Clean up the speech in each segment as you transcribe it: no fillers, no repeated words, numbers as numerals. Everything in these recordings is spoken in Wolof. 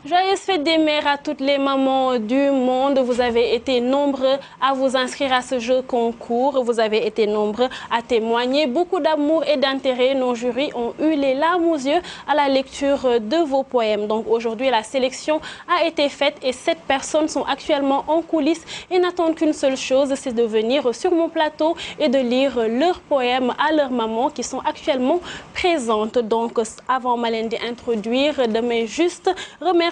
Joyeuse fête des mères à toutes les mamans du monde. Vous avez été nombreux à vous inscrire à ce jeu concours. Vous avez été nombreux à témoigner. Beaucoup d'amour et d'intérêt. Nos jurys ont eu les larmes aux yeux à la lecture de vos poèmes. Donc aujourd'hui, la sélection a été faite et 7 personnes sont actuellement en coulisses et n'attendent qu'une seule chose, c'est de venir sur mon plateau et de lire leurs poèmes à leurs mamans qui sont actuellement présentes. Donc avant ma leen di introduire, damay juste remercier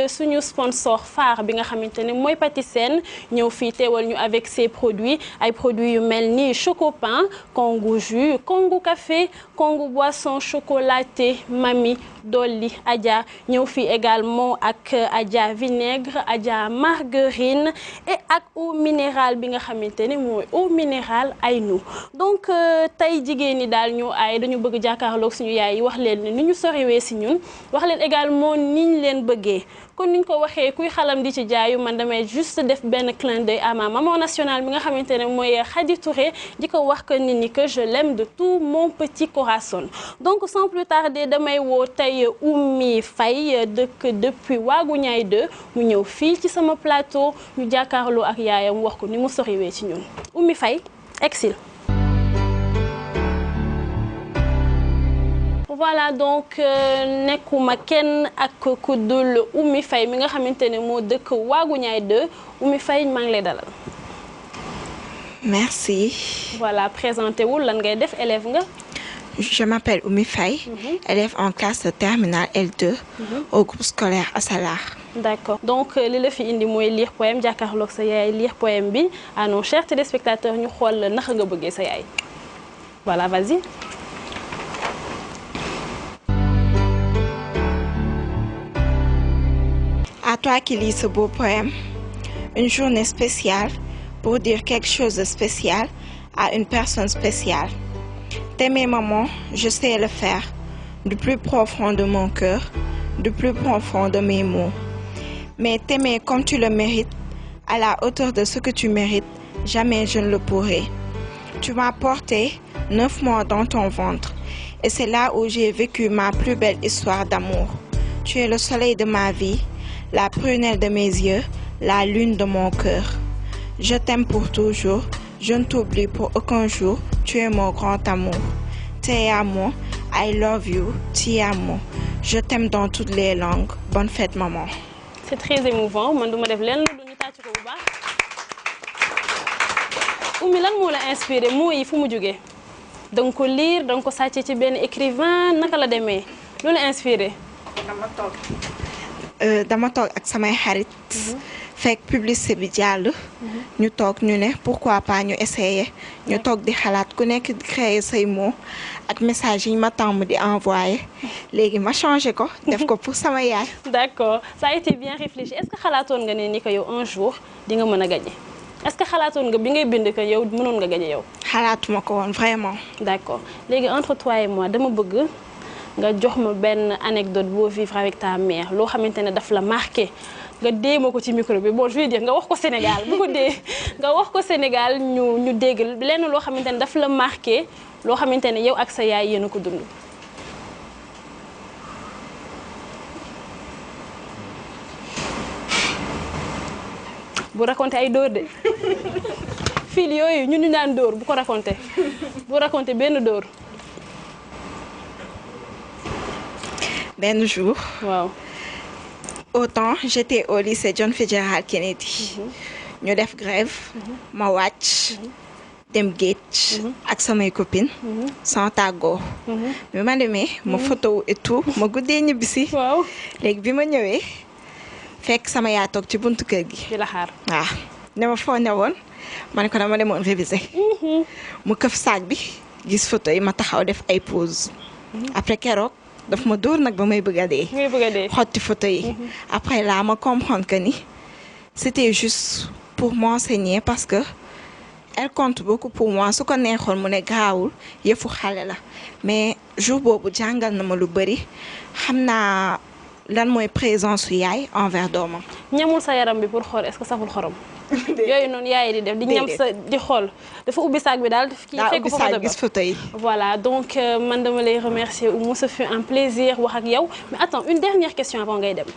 suñu sponsor phare bi nga xamantene moy Patisen ñëw fi téwal ñu avec ses produits ay produits yu melni Chocopain, Congo jus, Congo café, Congo boisson chocolaté, Mami, Dolly, Adja ñëw fi également ak Adja vinaigre, Adja margarine et ak eau minérale bi nga xamantene moy eau minérale Aynou. Donc tay jigéen ñi dal ñu ay dañu bëgg jàkkaarloog suñu yaay yi wax leen ni ñu soriwee si ñun wax leen également niñ leen bëggee kon niñ ko waxee kuy xalam di ci jaayu man damay juste def benn clin d'œil à ma maman nationale bi nga xamante ne mooy Khady Touré di ko wax que nit ñi que je l'aime de tout mon petit corazon. Donc sans plus tarder damay woo tey Oumy Faye dëkk depuis Waagu Ñaay 2 mu ñëw fii ci sama plateau ñu jàkkaarloo ak yaayam wax ko ni mu soriwee ci ñun Oumy Faye exil. Voilà donc nekkuma kenn ak ku dul Oumy Faye mi nga xamantene mo dëkk Waagu Ñaay 2 Oumy Faye maa ngi lay dalal. Merci. Voilà, présentez-vous lan ngay def élève nga. Je m'appelle Oumy Faye, élève en classe de terminale L2 au groupe scolaire Assalar. D'accord. Donc li la fi indi moy lire poème jàkkaarloog sa yaay lire poème bi à nos chers téléspectateurs ñu xol naka nga bëggee sa yaay. Voilà, vas-y. À toi qui lis ce beau poème, une journée spéciale pour dire quelque chose de spécial à une personne spéciale. T'aimer maman, je sais le faire, du plus profond de mon cœur, du plus profond de mes mots. Mais t'aimer comme tu le mérites, à la hauteur de ce que tu mérites, jamais je ne le pourrai. Tu m'as porté 9 mois dans ton ventre, et c'est là où j'ai vécu ma plus belle histoire d'amour. Tu es le soleil de ma vie, la prunelle de mes yeux, la lune de mon cœur. Je t'aime pour toujours, je ne t'oublie pour aucun jour, tu es mon grand amour. Te amo, I love you, ti amo. Je t'aime dans toutes les langues. Bonne fête maman. C'est très émouvant, man duma def lenn lu ñu tàcc ko bu baax. Oumy lan moo la inspiré moo yi fu mu jógee danga ko lire danga ko sàcce ci benn écrivain naka la demee lu la inspiré. Dama toog ak samay xarit fekk publicité bi jàll ñu toog ñu ne pourquoi pas ñu essayer ñu toog di xalaat ku nekk di créer say mots ak message yi ma tàmm di envoyer léegi ma changé ko def ko pour sama yaay. D'accord, ça a été bien réfléchi. Est-ce que xalaatoon nga ne ni que yow un jour di nga mën a gagner? Est-ce que xalaatoon nga bi ngay bind que yow mënoon nga gagner yow? Xalaatuma ko woon vraiment. D'accord, léegi entre toi et moi dama bëgg nga jox ma benn anecdote boo vivre avec ta mère loo xamante ne daf la marqué nga dee ma ko ci micro bi bon je veux dire nga wax ko Sénégal bu ko dee nga wax ko Sénégal ñu dégg lenn loo xamante ne daf la marqué loo xamante ne yow ak sa yaay yéen a ko dund. bu raconté ay dóor de fil yooyu ñun ñu daan dóor bu ko raconté bu raconté benn dóor. Ben jour, wow. Autant j'étais au lycée John Fitzgerald Kennedy. Ñu def grève, ma wàcc dem géej ak samay copines sans tàggoo. bi ma demee ma photo et tout ma guddee ñibbisi. Waaw. Léegi bi ma ñëwee fekk sama yaay toog ci buntu kër gi. di la xaar. waaw ne ma foo ne woon ma ne ko dama demoon réviser. mu këf saag bi gis photo yi ma taxaw def ay pause. Après keroog daf ma dóor nag ba may bëgg a dee. ngay bëgg a dee. xotti photo yi. Après là ma comprendre que ni c'était juste pour m'enseigner parce que elle compte beaucoup pour moi su ko neexoon mu ne gaawul yëfu xale la mais jour boobu jàngal na ma lu bëri xam naa lan mooy présence su yaay envers doomam. ñamul sa yaram bi pour xool est-ce que saful xorom. yooyu noonu yaay di def di ñam sa di xool dafa ubbi saag bi daal. kii fekk ko fa gis photo yi. voilà donc man dama lay remercier Oumou, ce fut un plaisir wax ak yow mais attends une dernière question avant ngay dem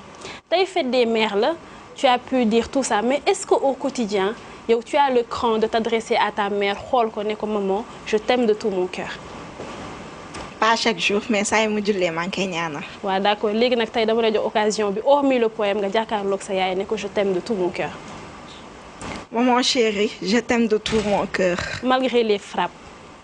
tey fête des mères la tu as pu dire tout ça mais est-ce que au quotidien yow tu as le cran de t'adresser à ta mère xool ko ne ko maman je t'aime de tout mon cœur. pas chaque jour mais saa yi mu jullee maa ngi koy ñaanal. waaw d'accord léegi nag tey dama la jox occasion bi hormis le poème nga jàkkaarloog sa yaay ne ko je t'aime de tout mon cœur. Maman chérie, je t'aime de tout mon cœur. Malgré les frappes.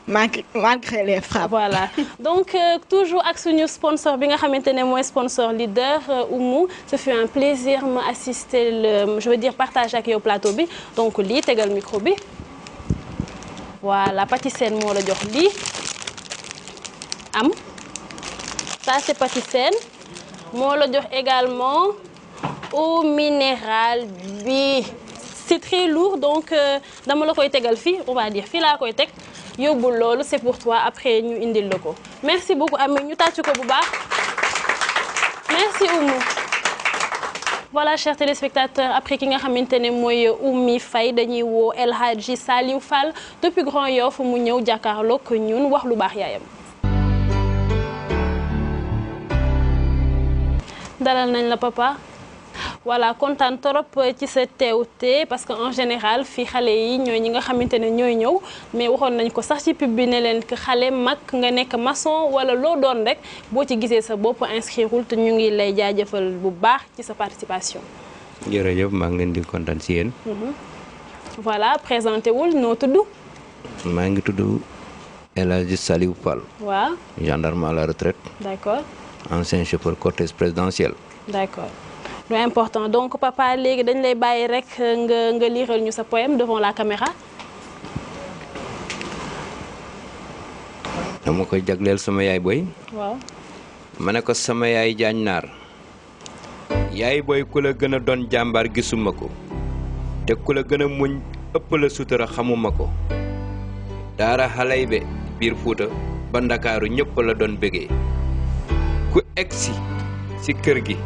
Malgré les frappes. Voilà. Donc, toujours avec suñu sponsor, bi nga xamantene moy sponsor leader, Oumou. Ce fut un plaisir m'assister, je veux dire, partager avec yow plateau bi. Donc, li, tegal micro bi. Voilà, pâtissienne mo la jox li. Am. Ça, c'est pâtissienne. Mo la jox également eau minérale bi. C'est très lourd donc dama la koy tegal fii on va dire fii laa koy teg yóbbul loolu c'est pour toi après ñu indil la ko merci beaucoup Ami ñu tàcc ko bu baax merci Oumou. Voilà chers téléspectateurs après ki nga xamante ne mooy Oumy Faye dañuy woo El Hadji Saliou Fall depuis Grand Yoff mu ñëw jàkkaarloog ñun wax lu baax yaayam. dalal nañ la papa. Voilà kontaan trop ci sa teewte parce que en général fii xale yi ñooy ñi nga xamante ne ñooy ñëw mais waxoon nañ ko sax ci pub bi ne leen que xale mag nga nekk maçon wala loo doon rek boo ci gisee sa bopp inscrireul te ñu ngi lay jaajëfal bu baax ci sa participation. jërëjëf maa ngi leen di kontaan ci yéen. Voilà présenté wul noo tudd. maa ngi tudd El Hadji Saliou Fall. waaw. gendarme à la retraite. D'accord. ancien chauffeur cortège présidentiel. D'accord. C'est important donc papa léegi dañ lay bàyyi rek nga liiral ñu sa poème devant la caméra. dama koy jagleel sama yaay boy. waaw. ma ne ko sama yaay jaañ naar. yaay boy ku la gën a doon jàmbaar gisuma ko. te ku la gën a muñ ëpp la sutura xamuma ko. daara xalay be biir Fuuta ba Ndakaaru ñëpp la doon bégee. ku egsi ci kër gi.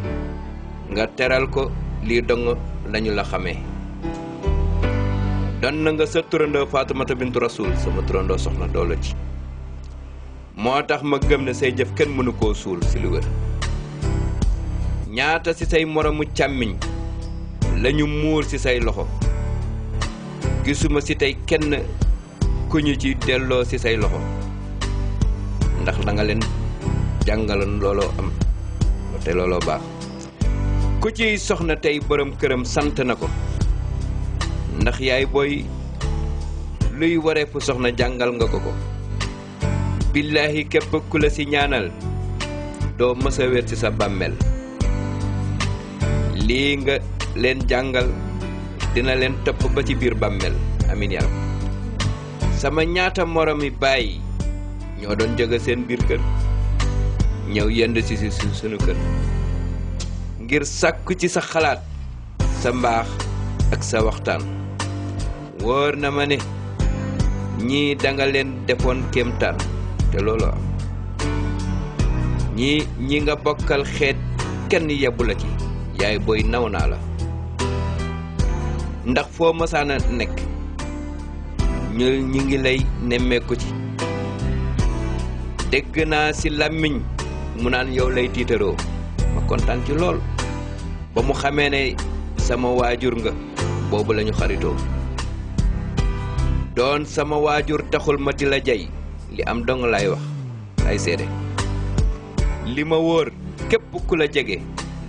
nga teral ko lii dong lañu la xamee don na nga sa turandoo Faatumata bintu Rasul sama turandoo soxna doole ci moo tax ma gëm ne say jëf kenn mënu koo suul ci lu wér ñaata ci say moromu càmmiñ lañu muur ci say loxo gisuma ci tey kenn ku ñu ci delloo ci say loxo ndax da nga leen jàngaloon looloo am te looloo baax ku ci soxna tey borom këram sant na ko ndax yaay booy luy waree fu soxna jàngal nga ko billaahi képp ku la ci ñaanal doo mës a wér ci sa bàmmeel lii nga leen jàngal dina leen topp ba ci biir bàmmeel amin yaa sama ñaata moromi baay ñoo doon jóge seen biir kër ñëw yend ci sunu kër ngir sàkku ci sa xalaat sa mbaax ak sa waxtaan wóor na ma ne ñii danga leen defoon kéemtaan te loolu am ñi nga bokkal xeet kenn yebbu la ci yaay booy naw naa la ndax foo mësaana nekk ñi ngi lay nemmeeku ci dégg naa ci làmmiñ mu naan yow lay tiitaroo ma kontaan ci lool ba mu xamee ne sama waajur nga boobu lañu xaritoo doon sama waajur taxul ma di la jay li am dong lay wax lay seede li ma wóor képp ku la jege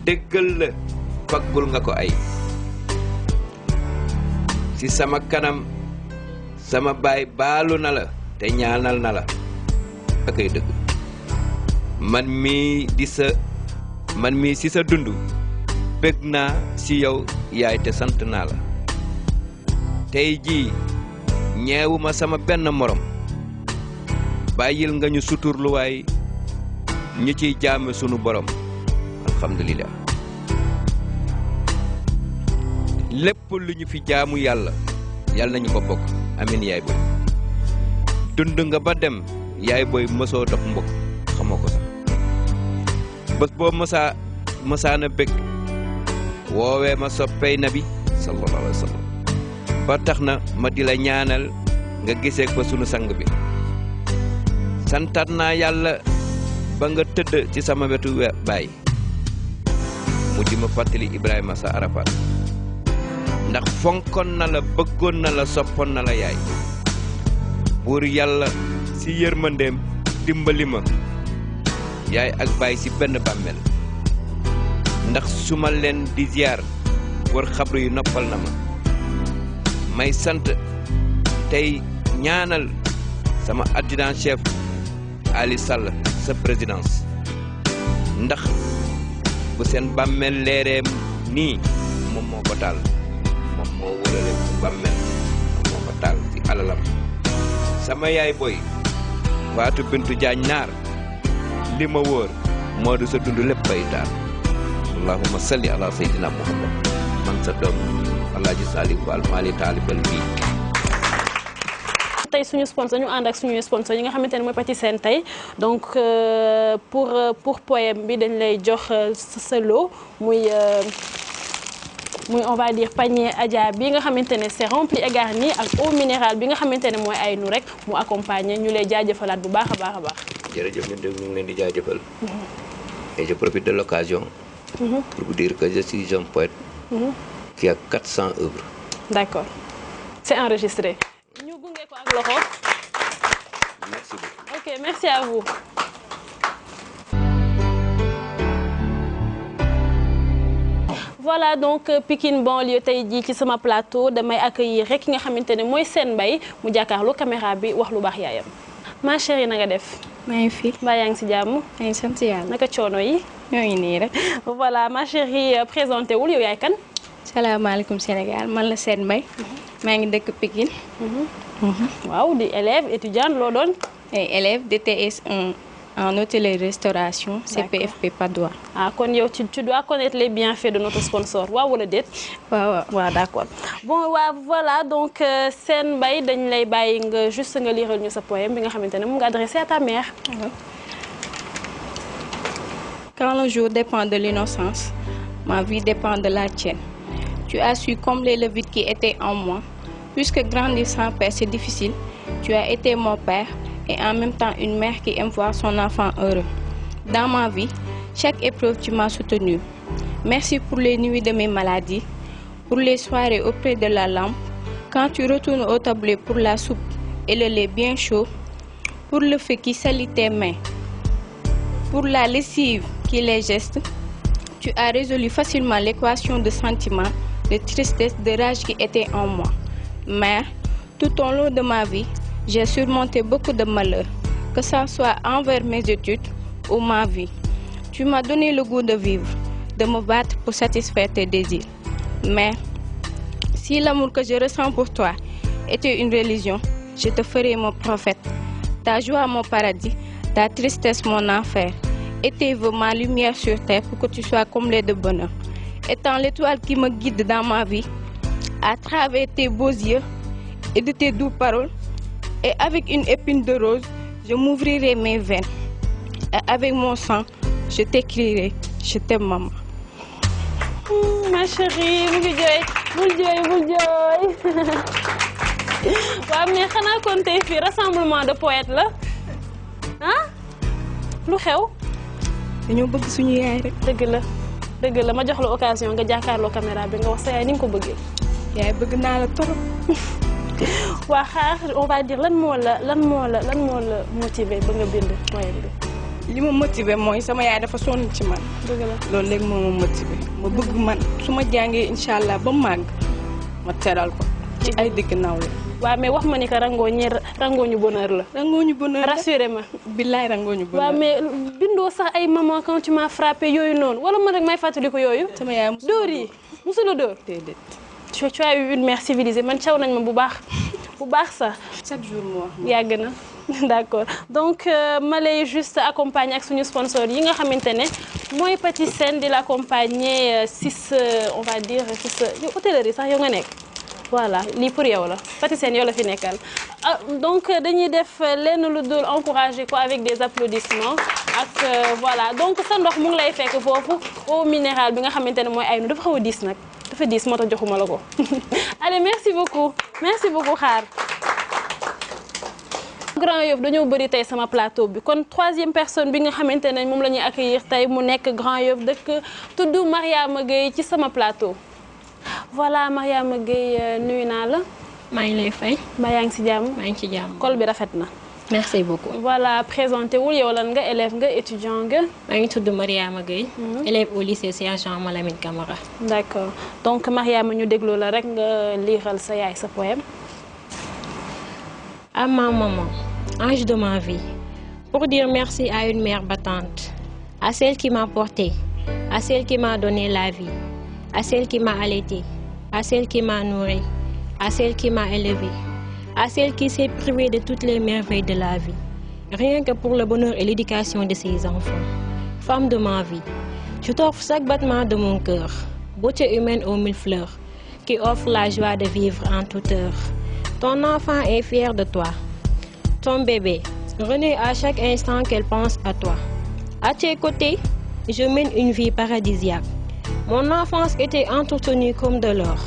déggal la faggul nga ko ay ci sama kanam sama baay baalu na la te ñaanal na la akay dëgg man mii ci sa dund bëgg naa ci yow yaay te sant naa la tey jii ñeewuma sama benn morom bàyyil nga ñu suturluwaay ñu ciy jaame sunu borom alhamdulillah lépp lu ñu fi jaamu yàlla nañu ko bokk amin yaay boy dund nga ba dem yaay boy mësoo dog mbokk xamoo ko sax bés boo mësaana bëgg woowee ma soppey nabi sallallahu alayhi wa sallam ba tax na ma di la ñaanal nga gisee ko sunu sang bi santaat naa yàlla ba nga tëdd ci sama wetu baay mu di ma fàttali Ibrahima sa Arafat ndax fonkoon na la bëggoon na la soppoon na la yaay buur yàlla si yërmandeem dimbali ma yaay ak baay si benn bàmmeel ndax su ma leen di ziar wër xabru yu noppal na ma may sant tey ñaanal sama adjudant chef Ali Sall sa présidence ndax bu seen bàmmeel leeree nii moom moo ko taal moom moo wërale bàmmeel moo ko taal ci alalam sama yaay boy Fatou Bintou Diagne Naar li ma wóor moo du sa dund lépp bay taal allahumma salli ala sayyidina muhammad man sa doom Alaaji Saliou Fall Mali taalibal bii tey suñu sponsor ñu ànd ak suñu sponsor yi nga xamante ne mooy Patisen tey donc pour poème bi dañ lay jox sa lot muy on va dire panier Adja bi nga xamante ne c'est rempli et garni ak eau minérale bi nga xamante ne mooy ay nu rek mu accompagner ñu lay jaajëfalaat bu baax a baax a baax. jërëjëf ñun de ñu ngi leen di jaajëfal. et je profite de l'occasion pour vous dire que je suis un poète qui a 400 œuvres. D'accord, c'est enregistré. ñu gunge ko ak loxo. Merci beaucoup. Ok, merci à vous. Voilà donc Pikine banlieue tey jii ci sama plateau damay accueillir rek ki nga xamante ne mooy Sène Mbaye mu jàkkaarloo caméra bi wax lu baax yaayam. Ma chérie na nga def. maa ngi fi. mbaa yaa ngi si jàmm. maa ngi sant yàlla. naka coono yi. ñoo ngi nii rek. Voilà ma chérie présenté wul yow yaay kan. salaamaaleykum Sénégal man la Sène Mbaye. maa ngi dëkk Pikine. waaw di élève étudiante loo doon. élève DTS 1 en hôtellerie-restauration CPFP Padoua. ah kon yow tu dois connaître les bienfaits de notre sponsor waaw wala déet. waaw waaw d'accord bon waaw voilà donc Sène Mbaye dañ lay bàyyi nga juste nga liral ñu sa poème bi nga xamante ne mu nga adressé à ta mère. Quand le jour dépend de l'innocence, ma vie dépend de la tienne. Tu as su combler le vide qui était en moi. Puisque grandir sans père c'est difficile, tu as été mon père et en même temps une mère qui aime voir son enfant heureux. Dans ma vie, chaque épreuve tu m'as soutenu. Merci pour les nuits de mes maladies, pour les soirées auprès de la lampe, quand tu retournes au tablé pour la soupe et le lait bien chaud, pour le feu qui salit tes mains, pour la lessive qui les gestes, tu as résolu facilement l'équation de sentiments, de tristesse, de rage qui était en moi. Mais, tout au long de ma vie, j'ai surmonté beaucoup de malheurs, que ce soit envers mes études ou ma vie. Tu m'as donné le goût de vivre, de me battre pour satisfaire tes désirs. Mais, si l'amour que je ressens pour toi était une religion, je te ferai mon prophète. Ta joie mon paradis, ta tristesse mon enfer. Et tes vœux ma lumière sur terre pour que tu sois comblé de bonheur. Étant l'étoile qui me guide dans ma vie, à travers tes beaux yeux et de tes douces paroles, et avec une épine de rose, je m'ouvrirai mes veines. Et avec mon sang, je t'écrirai, je t'aime maman. Ma chérie, bul jooy. waaw mais xanaa kon tey fii rassemblement de poètes la ah lu xew. dañoo bëgg suñu yaay rek. dëgg la ma jox la occasion nga jàkkaarloo caméra bi nga wax sa yaay ni nga ko bëggee. yaay bëgg naa la torop. waa xaar on va dire lan moo la motivé ba nga bind poème bi. li ma motivé mooy sama yaay dafa sonn ci man. dëgg la loolu léegi moo ma motivé ma bëgg man su ma jàngee incha allah ba màgg ma teral ko ci ay digg naw la. waaw mais wax ma ni que rangooñu bonheur la. rangooñu bonheur la rassuré ma. billaay rangooñu bonheur. waaw mais bindoo sax ay maman quand tu m'as frappé yooyu noonu wala man rek may fàttali ko yooyu. sama yaay dóor yi musula dóor. déedéet. tu as eu une mère civilisée man caw nañ ma bu baax sax. chaque jour mu wax yàgg na d'accord donc ma lay juste accompagner ak suñu sponsor yi nga xamante ne mooy Patisen di l'accompagner on va dire hôtellerie sax yow nga nekk. voilà lii pour yow la Faty Sène yow la fi nekkal donc dañuy def lenn lu dul encourager ko avec des applaudissements ak voilà donc sa ndox mu ngi lay fekk foofu eau minérale bi nga xamante ne mooy Aynou dafa xaw a diis nag dafa diis moo tax joxuma la ko allez merci beaucoup xaar Grand Yoff dañoo bëri tey sama plateau bi kon troisième personne bi nga xamante ne moom la ñuy accueillir tey mu nekk Grand Yoff dëkk tudd Mariama Gueye ci sama plateau voilà Mariama Gueye nuyu naa la. maa ngi lay fay. mbaa yaa ngi ci jàmm. maa ngi ci jàmm. col bi rafet na. merci beaucoup. voilà présenté wul yow lan nga élève nga étudiant nga. maa ngi tudd Mariama Gueye. élève au lycée Cheikh Jean Malamine Camara. d'accord donc Mariama ñu déglu la rek nga liiral sa yaay sa poème. À ma maman, ange de ma vie, pour dire merci à une mère battante, à celle qui m'a portée, à celle qui m'a donné la vie, à celle qui m'a allaitée, à celle qui m'a nourrie, à celle qui m'a élevée, à celle qui s'est privée de toutes les merveilles de la vie, rien que pour le bonheur et l'éducation de ses enfants. Femme de ma vie, je t'offre chaque battement de mon cœur, beauté humaine aux mille fleurs, qui offre la joie de vivre en toute heure. Ton enfant est fier de toi. Ton bébé renaît à chaque instant qu'elle pense à toi. À tes côtés, je mène une vie paradisiaque. Mon enfance était entretenue comme de l'or.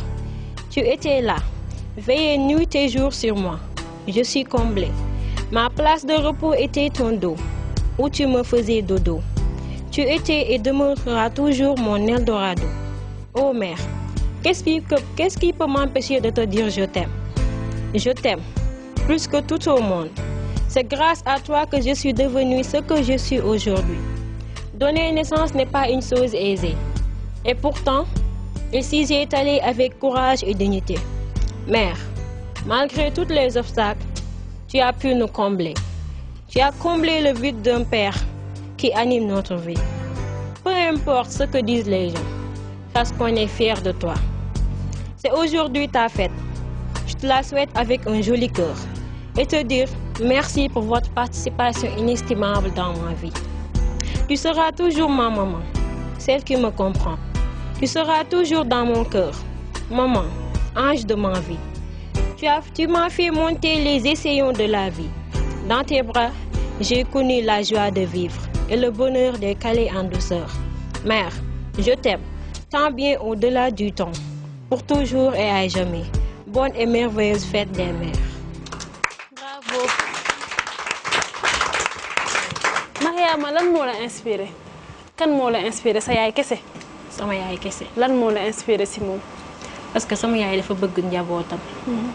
Tu étais là, veillais nuit et jour sur moi. Je suis comblée. Ma place de repos était ton dos, où tu me faisais dodo. Tu étais et demeureras toujours mon Eldorado. Oh mère, qu'est-ce qui peut m'empêcher de te dire je t'aime? Je t'aime, plus que tout au monde. C'est grâce à toi que je suis devenue ce que je suis aujourd'hui. Donner naissance n'est pas une chose aisée. Et pourtant, ici j'ai étalé avec courage et dignité. Mère, malgré tous les obstacles, tu as pu nous combler. Tu as comblé le vide d'un père qui anime notre vie. Peu importe ce que disent les gens, parce qu'on est fiers de toi. C'est aujourd'hui ta fête. Je te la souhaite avec un joli cœur et te dire merci pour votre participation inestimable dans ma vie. Tu seras toujours ma maman, celle qui me comprend. Tu seras toujours dans mon cœur, maman, ange de ma vie. Tu m'as fait monter les échelons de la vie. Dans tes bras, j'ai connu la joie de vivre et le bonheur de caler en douceur. Mère, je t'aime, tant bien au-delà du temps, pour toujours et à jamais. Bonne et merveilleuse fête des mères. Bravo. Mariama lan moo la inspiré kan moo la inspiré sa yaay kese. sama yaay kese. lan moo la inspiré si moom. parce que sama yaay dafa bëgg njabootam.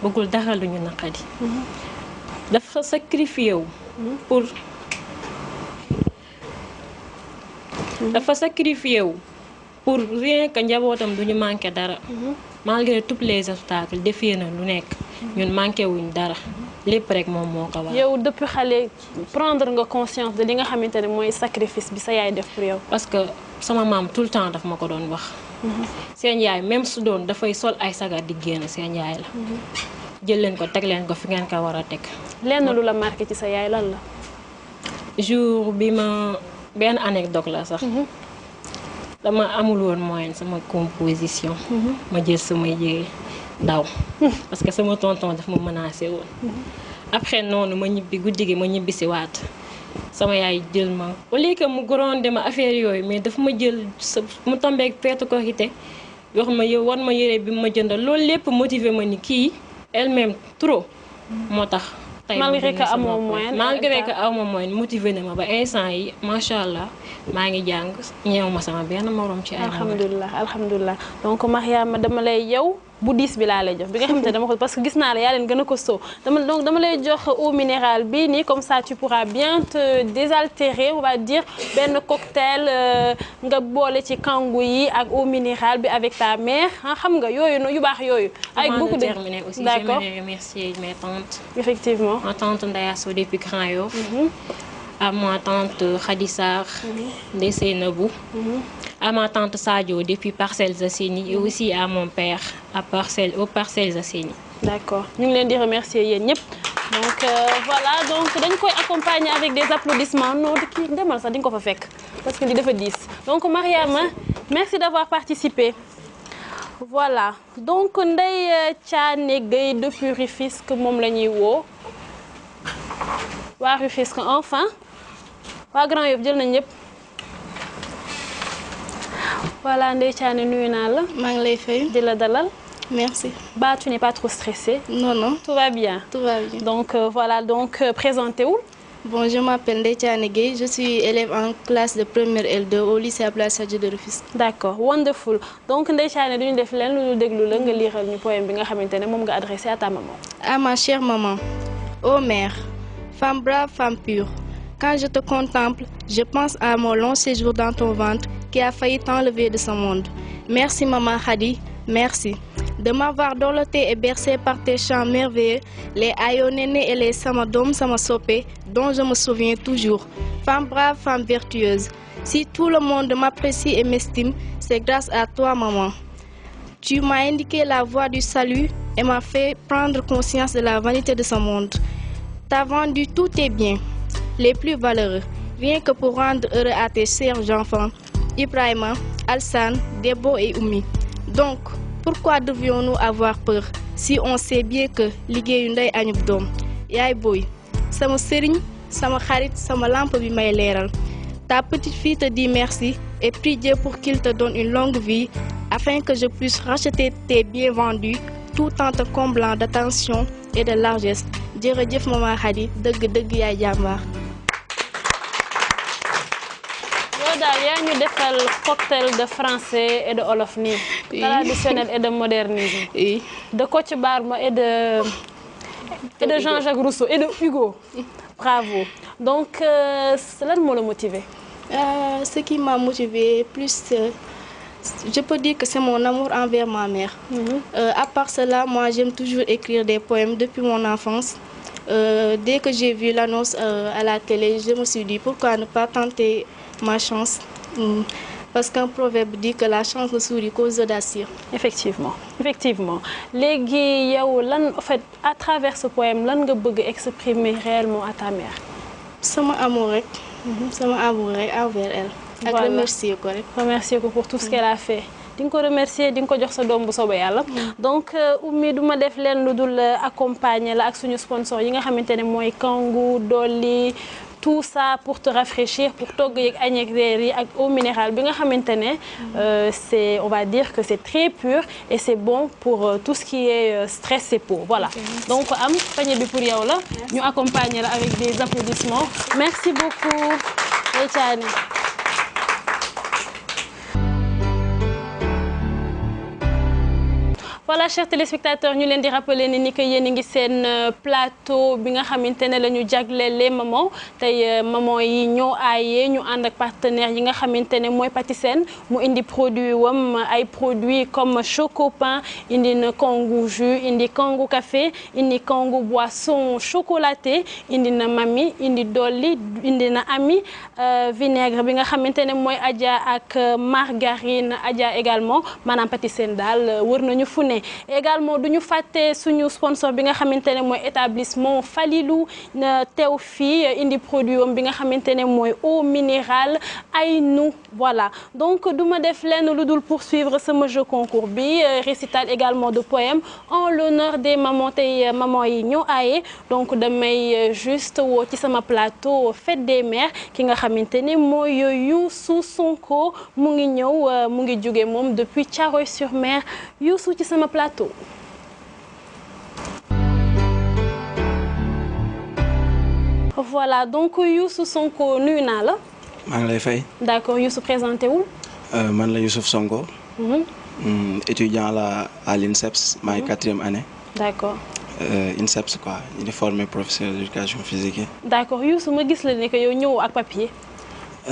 bëggul dara lu ñu naqadi. dafa sacrifié wu. pour rien que njabootam duñu manqué dara. malgré tous les obstacles défier na lu nekk. ñun manqué wuñ dara. lépp rek moom moo ko waral. yow depuis xale prendre nga conscience de li nga xamante ne mooy sacrifice bi sa yaay def pour yow. parce que sama maam tout le temps daf ma ko doon wax. seen yaay même su doon dafay sol ay sagar di génn seen yaay la. jël leen ko teg leen ko fi ngeen ko war a teg. lenn lu la marqué ci sa yaay lan la. jour bi ma benn anecdote la sax. dama amul woon moyen sama composition. ma jël sama yére daw. parce que sama tonton daf ma menacé woon. après noonu ma ñibbi guddi gi ma ñibbi si waat sama yaay jël ma au lieu que mu grondé ma affaire yooyu mais daf ma jël mu tombeeg feetu korité wax ma yow war ma yére bi ma jëndal loolu lépp motivé ma ni kii elle-même trop moo tax. malgré que amoo moyen motivé na ma ba instant yi macha allah maa ngi jàng ñeew ma sama benn morom ci ay. alhamdulilah donc Mariama dama lay yow bu 10 bi laa lay jox bi nga xamante ne dama ko parce que gis naa la yaa leen gën a costaud dama lay jox eau minérale bi nii comme ça tu pourras bien te désaltérer on va dire benn cocktail nga boole ci kangu yi ak eau minérale bi avec ta mère xam nga yooyu yu baax yooyu. avec beaucoup de terminer aussi j'aimerais remercier mes tantes. effectivement ma tante Ndayasso depuis Grand Yoff. à ma tante Khadissar. de Seynabou. à ma tante Sadio depuis Parcelles Assainies et aussi à mon père aux Parcelles Assainies. D'accord ñu ngi leen di remercier yéen ñëpp donc voilà donc dañ koy accompagner avec des applaudissements non kii demal sax di nga ko fa fekk parce que li dafa diis donc Mariama merci d'avoir participé. Voilà, donc Ndeye Thiané Gueye depuis Rufisque moom la ñuy woo waa Rufisque enfin waa Grand Yoff jël nañ ñëpp. Voilà Ndeye Thiané nuyu naa la. maa ngi lay fay. di la dalal. Merci. Bah, tu n'es pas trop stressée? Non, non. Tout va bien? Tout va bien. Donc voilà, donc présentez-vous. Bon, je m'appelle Ndeye Thiané Gueye, je suis élève en classe de première L2 au lycée Abdoulaye Sadji de Rufisque. D'accord, wonderful. Donc Ndeye Thiané duñu def leen lu déglu la nga liiral ñu poème bi nga xamante ne moom nga adressé à ta maman. À ma chère maman, ô mère, femme brave, femme pure, quand je te contemple, je pense à mon long séjour dans ton ventre qui a failli t'enlever de ce monde. Merci maman Khady, merci de m'avoir dorloté et bercé par tes chants merveilleux, les Ayonéné et les Samadom Samasopé, dont je me souviens toujours. Femme brave, femme vertueuse, si tout le monde m'apprécie et m'estime, c'est grâce à toi maman. Tu m'as indiqué la voie du salut et m'as fait prendre conscience de la vanité de ce monde. T'as vendu tous tes biens, les plus valeureux, rien que pour rendre heureux à tes chers enfants, Ibrahima, Alsan, Debo et Oumi. Donc, pourquoi devions-nous avoir peur si on sait bien que liggéeyu ndey añub doom yaay boy sama sëriñ sama xarit sama lampe bi may leeral. Ta petite fille te dit merci et prie Dieu pour qu'il te donne une longue vie afin que je puisse racheter tes biens vendus tout en te comblant d'attention et de largesse. Jërëjëf maman Khady dëgg yaay jàmbaar. daal yaa ñu defal cocktail de français et de olof nii. Traditionnel et de modernisme. Oui. De Kocc Barma et de Jean-Jacques Rousseau et de Hugo. Bravo. Donc lan moo la motivé? Ce qui m'a motivé plus, je peux dire que c'est mon amour envers ma mère. À part cela, moi j'aime toujours écrire des poèmes depuis mon enfance. Dès que j'ai vu l'annonce à la télé, je me suis dit pourquoi ne pas tenter ma chance, parce qu'un proverbe dit que la chance ne sourit qu'aux audacieux. Effectivement, effectivement. Léegi yow lan en fait à travers ce poème lan nga bëgg exprimer réellement à ta mère? Sama amour rek, sama amour rek envers elle. Ak Voilà. remercier ko rek. Remercier ko pour tout ce qu'elle a fait. di nga ko remercier di nga ko jox sa doom bu soobee yàlla. Donc Oumy du ma def leen lu dul accompagner la ak suñu sponsor yi nga xamante ne mooy Kangoo, Dolly. Tout ça pour te rafraîchir, pour togg yeeg añ ak reer yi ak eau minérale bi nga xamante ne c'est, on va dire que c'est très pur et c'est bon pour tout ce qui est stress et peau. Voilà. Donc am panier bi pour yow la. Ñu accompagner la avec des applaudissements. Merci beaucoup. Ndeye Thiané. Voilà, chers téléspectateurs, ñu leen di rappeler ni que yéen a ngi seen plateau bi nga xamante ne la ñu jagleel les mamans tey maman yi ñoo aaye ñu ànd ak partenaires yi nga xamante ne mooy Patisen mu indi produit wam ay produits comme Chocopain indi na Kangoo jus indi Kangoo café indi Kangoo boisson chocolatée indi na Mami indi Dolly indi na Ami vinaigre bi nga xamante ne mooy Adja ak margarine Adja également maanaam Patisen daal wër nañu fu ne également duñu fàtte suñu sponsor bi nga xamante ne mooy établissement Falilou teew fii indi produit am bi nga xamante ne mooy eau minérale Aynou. Voilà, donc duma def lenn lu dul poursuivre sama jeu concours bi récital également de poèmes en l'honneur des mamans tey maman yi ñoo aaye. Donc damay juste woo ci sama plateau fête des mères ki nga xamante ne mooy Youssou Sonko mu ngi ñëw mu ngi jóge moom depuis Thiaroye-sur-Mer. Youssou ci sama plateau. Voilà, donc Youssou Sonko nuyu naa la. maa ngi lay fay. D'accord, Youssou présenté wul. Man la Youssouf Sonko. Étudiant là à l'INSEPS, ma 4e année. D'accord. INSEPS quoi, il est formé professeur d'éducation physique. D'accord, Youssou ma gis la ne que yow ñëw ak papier.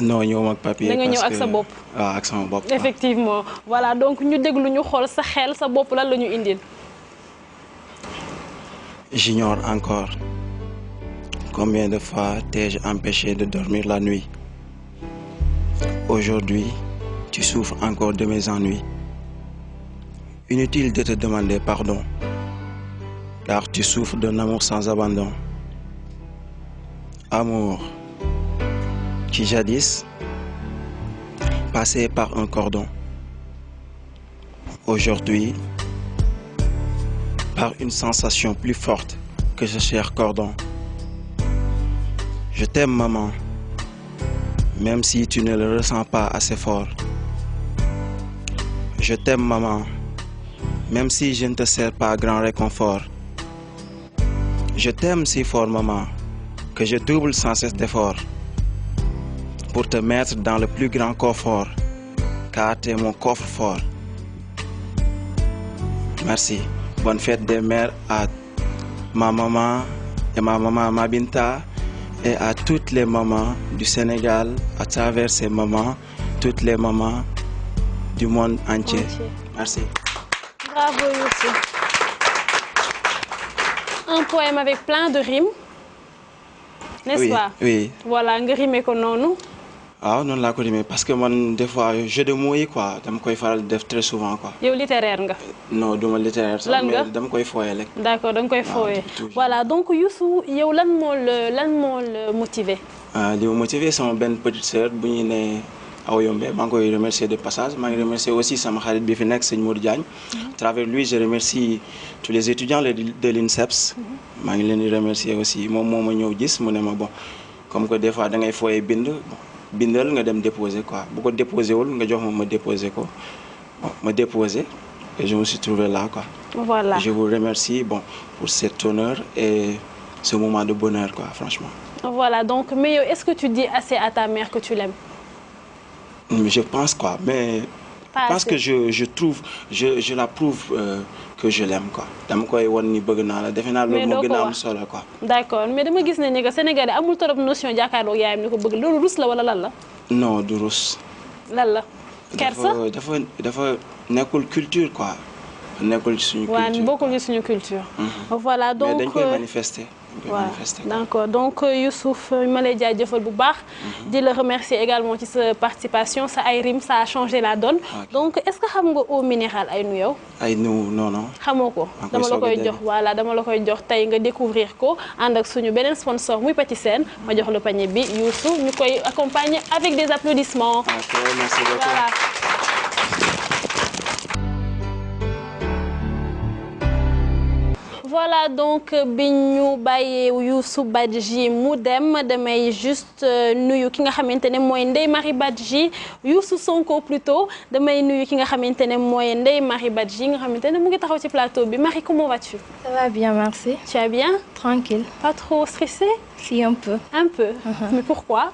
Non ñëw ak papier. Da nga ñëw parce ak que sa bopp. waaw ak sama bopp. Effectivement, voilà donc ñu déglu ñu xool sa xel sa bopp lan la ñu indil. J'ignore encore combien de fois t'ai-je empêché de dormir la nuit. Aujourd'hui, tu souffres encore de mes ennuis. Inutile de te demander pardon, car tu souffres d'un amour sans abandon. Amour qui jadis passait par un cordon. aujourd'hui par une sensation plus forte que ce cher cordon. Je t'aime, maman, même si tu ne le ressens pas assez fort. Je t'aime, maman, même si je ne te sers pas grand réconfort. Je t'aime si fort, maman, que je double sans cesse d'effort pour te mettre dans le plus grand confort, car tu es mon coffre-fort. Merci. Bonne fête des mères à ma maman et ma maman Mabinta et à toutes les mamans du Sénégal, à travers ces mamans, toutes les mamans du monde entier. Merci. Bravo Youssou. Un poème avec plein de rimes, n'est-ce pas? Oui. Voilà, nga rimé ko noonu. Ah non, là, parce que moi, des fois, jeu de mots, quoi, je me fais très souvent, quoi. Yow littéraire nga? Non, je suis littéraire, mais je me fais. D'accord, donc koy foyé. Voilà, donc Youssou, yow lan moo le motivé? Li me motivé, c'est ma petite sœur, bu ñu né Aoyombe, je koy remercier de passage, je remercie aussi sama xarit bi fi nek Seigne Modou Diagne. À travers lui, je remercie tous les étudiants de l'INSEPS. Je les remercier aussi. Mom moma ñew gis mu né ma bon, comme que des fois da ngay foyé bind bindal nga dem déposer quoi bu ko déposer wul nga jox ma déposer ko bon ma déposer et je me suis trouvé là quoi. Voilà. Je vous remercie bon pour cet honneur et ce moment de bonheur quoi franchement. Voilà donc mais est-ce que tu dis assez à ta mère que tu l'aimes? Je pense quoi mais pas parce que je la prouve que je l'aime quoi dama koy won ni bëgg naa la defe naa loolu moo gën a am solo quoi. D'accord mais dama gis ne que Sénégalais amul trop notion jàkkaarloo yaayam ni ko bëgg loolu rus la wala lan la. Non du rus. lan la. kersa dafa nekkul culture quoi. nekkul suñu culture waaw bokkul suñu culture. Voilà donc mais dañ koy manifester. D'accord donc Youssouf ma lay jaajëfal bu baax. di la remercier également ci sa participation sa ay rime ça a changé la donne. Donc est-ce que xam nga eau minérale ay nu yow. ay nu non. xamoo ko dama la koy jox voilà dama la koy jox tey nga découvrir ko ànd ak suñu beneen sponsor muy Patisen ma jox le panier bi Youssou ñu koy accompagner avec des applaudissements. Ok, merci beaucoup. Voilà. Voilà donc bi ñu bàyyee Youssou Badji mu dem damay juste nuyu ki nga xamante ne mooy Ndeye Marie Badji Youssou Sonko plutôt damay nuyu ki nga xamante ne mooy Ndeye Marie Badji nga xamante ne mu ngi taxaw ci plateau bi Marie comment vas-tu? Ça va bien merci. Tu vas bien? Tranquille. Pas trop stressée? Si un peu. Un peu. Mais pourquoi?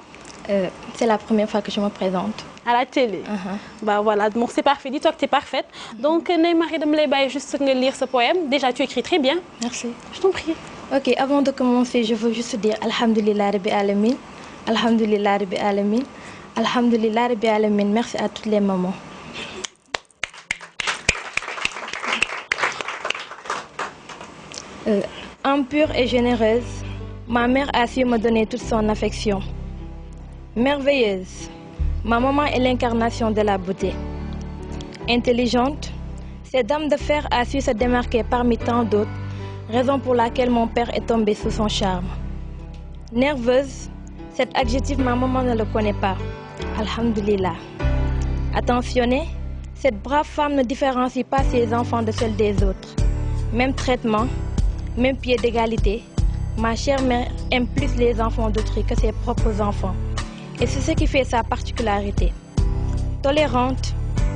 C'est la première fois que je me présente. À la télé. Bah voilà, donc c'est parfait. Dis-toi que tu es parfaite. Donc, Neymarie de Mleba, juste lire ce poème. Déjà, tu écris très bien. Merci. Je t'en prie. Ok, avant de commencer, je veux juste dire Alhamdulillah Rabbi Alamin. Alhamdulillah Rabbi Alamin. Alhamdulillah Rabbi Alamin. Merci à toutes les mamans. Impure et généreuse, ma mère a su me donner toute son affection. Merveilleuse. Ma maman est l'incarnation de la beauté. Intelligente, cette dame de fer a su se démarquer parmi tant d'autres, raison pour laquelle mon père est tombé sous son charme. Nerveuse, cet adjectif ma maman ne le connaît pas. Alhamdulillah. Attentionnée, cette brave femme ne différencie pas ses enfants de celles des autres. Même traitement, même pied d'égalité, ma chère mère aime plus les enfants d'autrui que ses propres enfants. Et c'est ce qui fait sa particularité. Tolérante,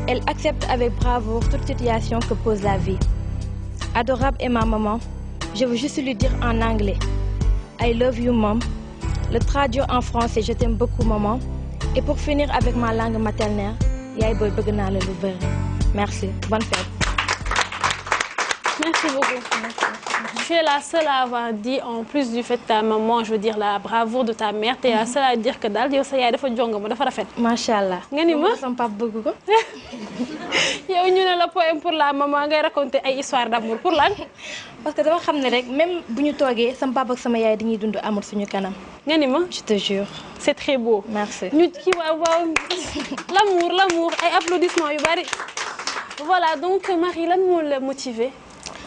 elle accepte avec bravoure toute situation que pose la vie. Adorable est ma maman, je veux juste lui dire en anglais I love you mom, le traduire en français je t'aime beaucoup maman, et pour finir avec ma langue maternelle, yaay boy bëgg naa la lu bëri. Merci, bonne fête. Merci beaucoup. Tu es la seule à avoir dit, en plus du fait de ta maman, je veux dire la bravoure de ta mère, tu es la seule à dire que daal yow sa yaay dafa jongama dafa rafet. Machallah. Nga ni ma sama papa bëgg ko. yow ñu ne la poème pour la maman ngay raconter ay histoire d'amour pour lan? Parce que dama xam ne rek même bu ñu toogee sama papa ak sama yaay dañuy dund amour suñu kanam. Nga ni ma Je te jure. c'est très beau. Merci. ñu kii waaw l'amour ay applaudissements yu bari. Voilà donc Marie lan moo la motiver?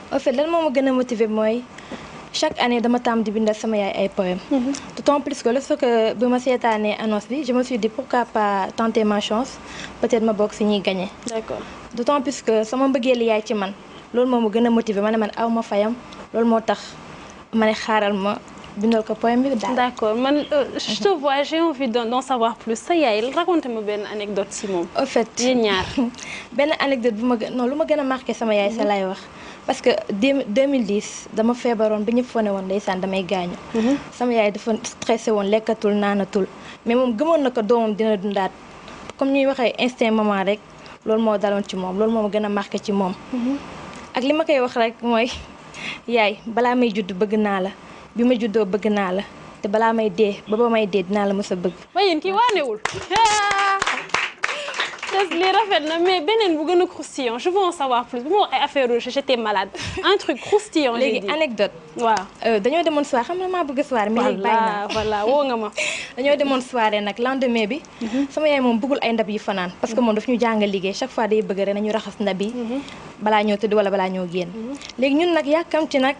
En fait lan moo ma gën a motiver mooy chaque année dama tàmm di bindal sama yaay ay poèmes. D'autant plus que lorsque bi ma seetaanee annonce bi je me suis dit pourquoi pas tenter ma chance peut-être ma bokk si ñuy gagner. D'accord. d'autant plus que sama mbëggeel yaay ci man loolu moo ma gën a motiver ma ne man aw ma fayam loolu moo tax ma ne xaaral ma bindal ko poème bi daal. D'accord man je te vois j'ai envie d'en savoir plus sa yaay raconte-moi benn anecdote si moom. en fait yéen ñaar. benn anecdote bu ma lu ma gën a marqué sama yaay sa lay wax. parce que 2010 dama feebaroon ba ñëpp fone woon ndeysaan damay gaañu. sama yaay dafa stressé woon lekkatul naanatul mais moom gëmoon na ko doomam dina dundaat comme ñuy waxee instinct maman rek loolu moo daloon ci moom loolu moo ma gën a marqué ci moom. ak li ma koy wax rek mooy yaay balaa may judd bëgg naa la bi ma juddoo bëgg naa la te balaa may dee ba may dee dinaa la mës a bëgg. waaye yéen kii waanewul. Les rafet na mais beneen bu gën a croustillant je veux en savoir plus bu ma wax ay affaire j'étais malade un truc croustillant. léegi anecdote waaw dañoo demoon soirée xam nga maa bëgg soirée mais léegi bàyyi naa voilà woo nga ma. dañoo demoon soirée nag lendemain bi sama yaay moom bëggul ay ndab yi fanaan parce que moom daf ñu jàngal liggéey chaque fois day bëgg rek nañu raxas ndab yi balaa ñoo tëdd wala balaa ñoo génn léegi ñun nag yàkkamti nag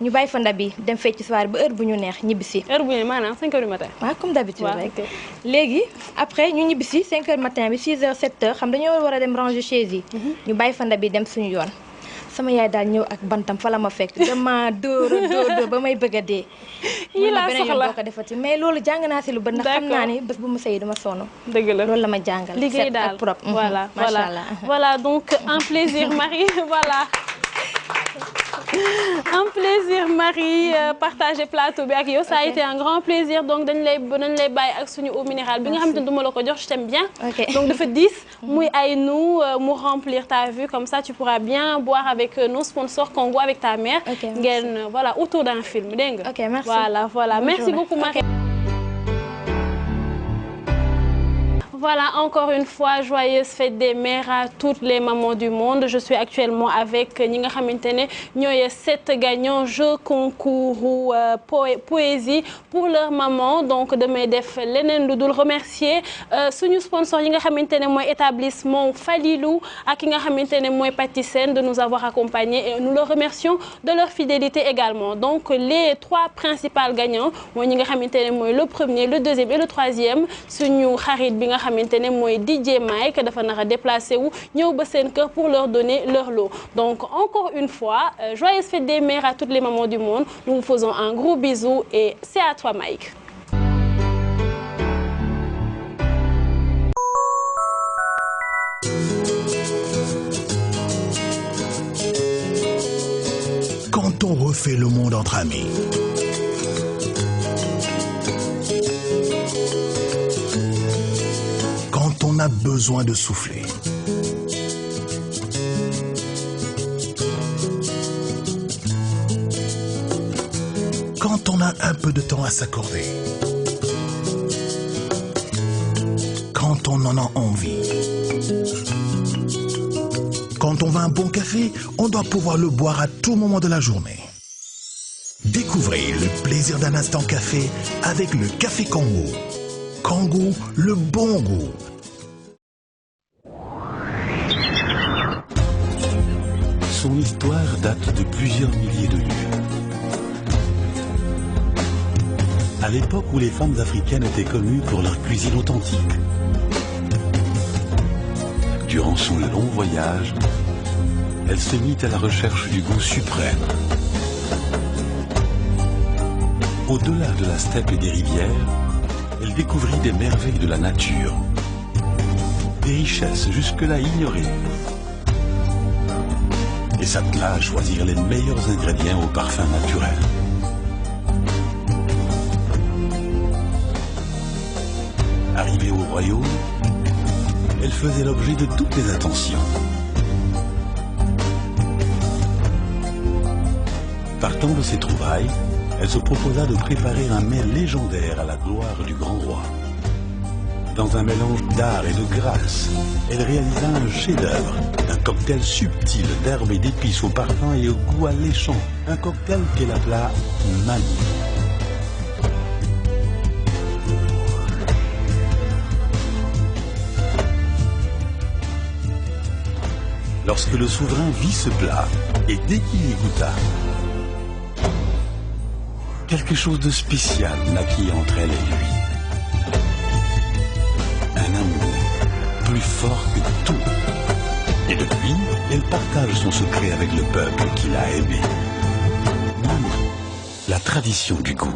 ñu bàyyi fa ndab yi dem fecc soirée ba heure bu ñu neex ñibbisi. heure bu ñu maanaam 5 heures du matin. waaw comme d'habitude rek. léegi après ñu ñibbisi 5 heures matin bi 6 heures 7 heures xam dañoo war a dem ranger chaise yi. ñu bàyyi fa ndab yi dem suñu yoon. sama yaay daal ñëw ak bantam fa la ma fekk dama dóor ba may bëgg a dee. yii laa beneen yoon boo ko defati mais loolu jàng naa si lu bëri. ndax xam naa ni bés bu ma sëyi dama sonn. dëgg la loolu la ma jàngal. liggéey daal propre. voilà macha allah voilà donc un plaisir Marie voilà. Un plaisir Marie partager plateau bi ak yow ça a été un grand plaisir donc dañ lay bàyyi ak suñu eau minérale bi nga xam te ne duma la ko jox je t'aime bien donc dafa 10 muy ay nous mu remplir ta vue comme ça tu pourras bien boire avec nos sponsors Congo avec ta mère ngeen voilà autour d'un film dégg nga. Ok merci voilà merci beaucoup Marie. Voilà, encore une fois, joyeuse fête des mères à toutes les mamans du monde. Je suis actuellement avec ñi nga xamante ne ñooy 7 gagnants jeu concours ou poésie pour leur maman. Donc damay def leneen lu dul remercier suñu sponsor yi nga xamante ne mooy établissement Falilou ak ki nga xamante ne mooy Patisen de nous avoir accompagnés et nous leur remercions de leur fidélité également. Donc les 3 principaux gagnants mooy ñi nga xamante ne mooy le premier, le deuxième et le troisième suñu xarit bi nga xamante ne mooy DJ Mike dafa nar a déplacé wu ñëw ba seen kër pour leur donner leur lot. Donc encore une fois joyeuse fête des mères à toutes les mamans du monde. Nous vous faisons un gros bisou et c'est à toi Mike. Quand on refait le monde entre amis. Quand on a besoin de souffler. Quand on a un peu de temps à s'accorder. Quand on en a envie. Quand on veut un bon café, on doit pouvoir le boire à tout moment de la journée. Découvrez le plaisir d'un instant café avec le café Congo. Congo, le bon goût. Son histoire date de plusieurs milliers de lieues. À l'époque où les femmes africaines étaient connues pour leur cuisine authentique. Durant son long voyage, elle se mit à la recherche du goût suprême. Au-delà de la steppe et des rivières, elle découvrit des merveilles de la nature, des richesses jusque-là ignorées, et s'attela à choisir les meilleurs ingrédients au parfum naturel. Arrivée au royaume, elle faisait l'objet de toutes les attentions. Partant de ses trouvailles, elle se proposa de préparer un mets légendaire à la gloire du grand roi. Dans un mélange d'art et de grâce, elle réalisa un chef-d'œuvre, un cocktail subtil d'herbes et d'épices au parfum et au goût alléchant, un cocktail qu'elle appela Mani. Lorsque le souverain vit ce plat, et dès qu'il y goûta, quelque chose de spécial naquit entre elle et lui. Un amour plus fort que tout. Et depuis, elle partage son secret avec le peuple qui l'a aimé. Nanu, la tradition du goût.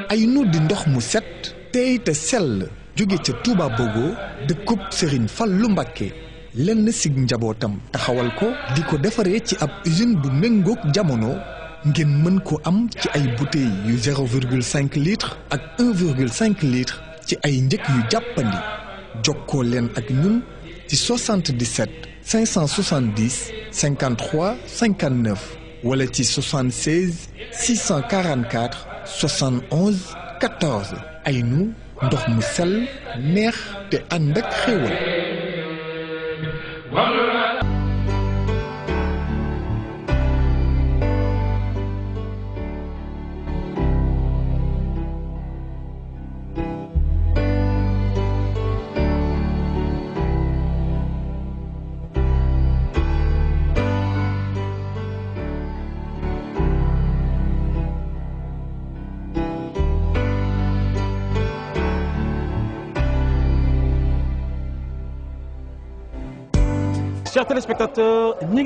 Aynu di ndox mu set tey te sell jóge ca Touba Bogo dëkkub Serigne Fallou Mbacké lenn sig njabootam taxawal ko di ko defaree ci ab usine bu méngoog jamono ngeen mën ko am ci ay bouteilles yu 0,5 litre ak 1,5 litre ci ay njëg yu jàppandi jokkoo leen ak ñun ci 77 570 53 59 wala ci 76 644 71 14 Aynu ndox mu sell neex te ànd ak xéewal. Chers téléspectateurs, nous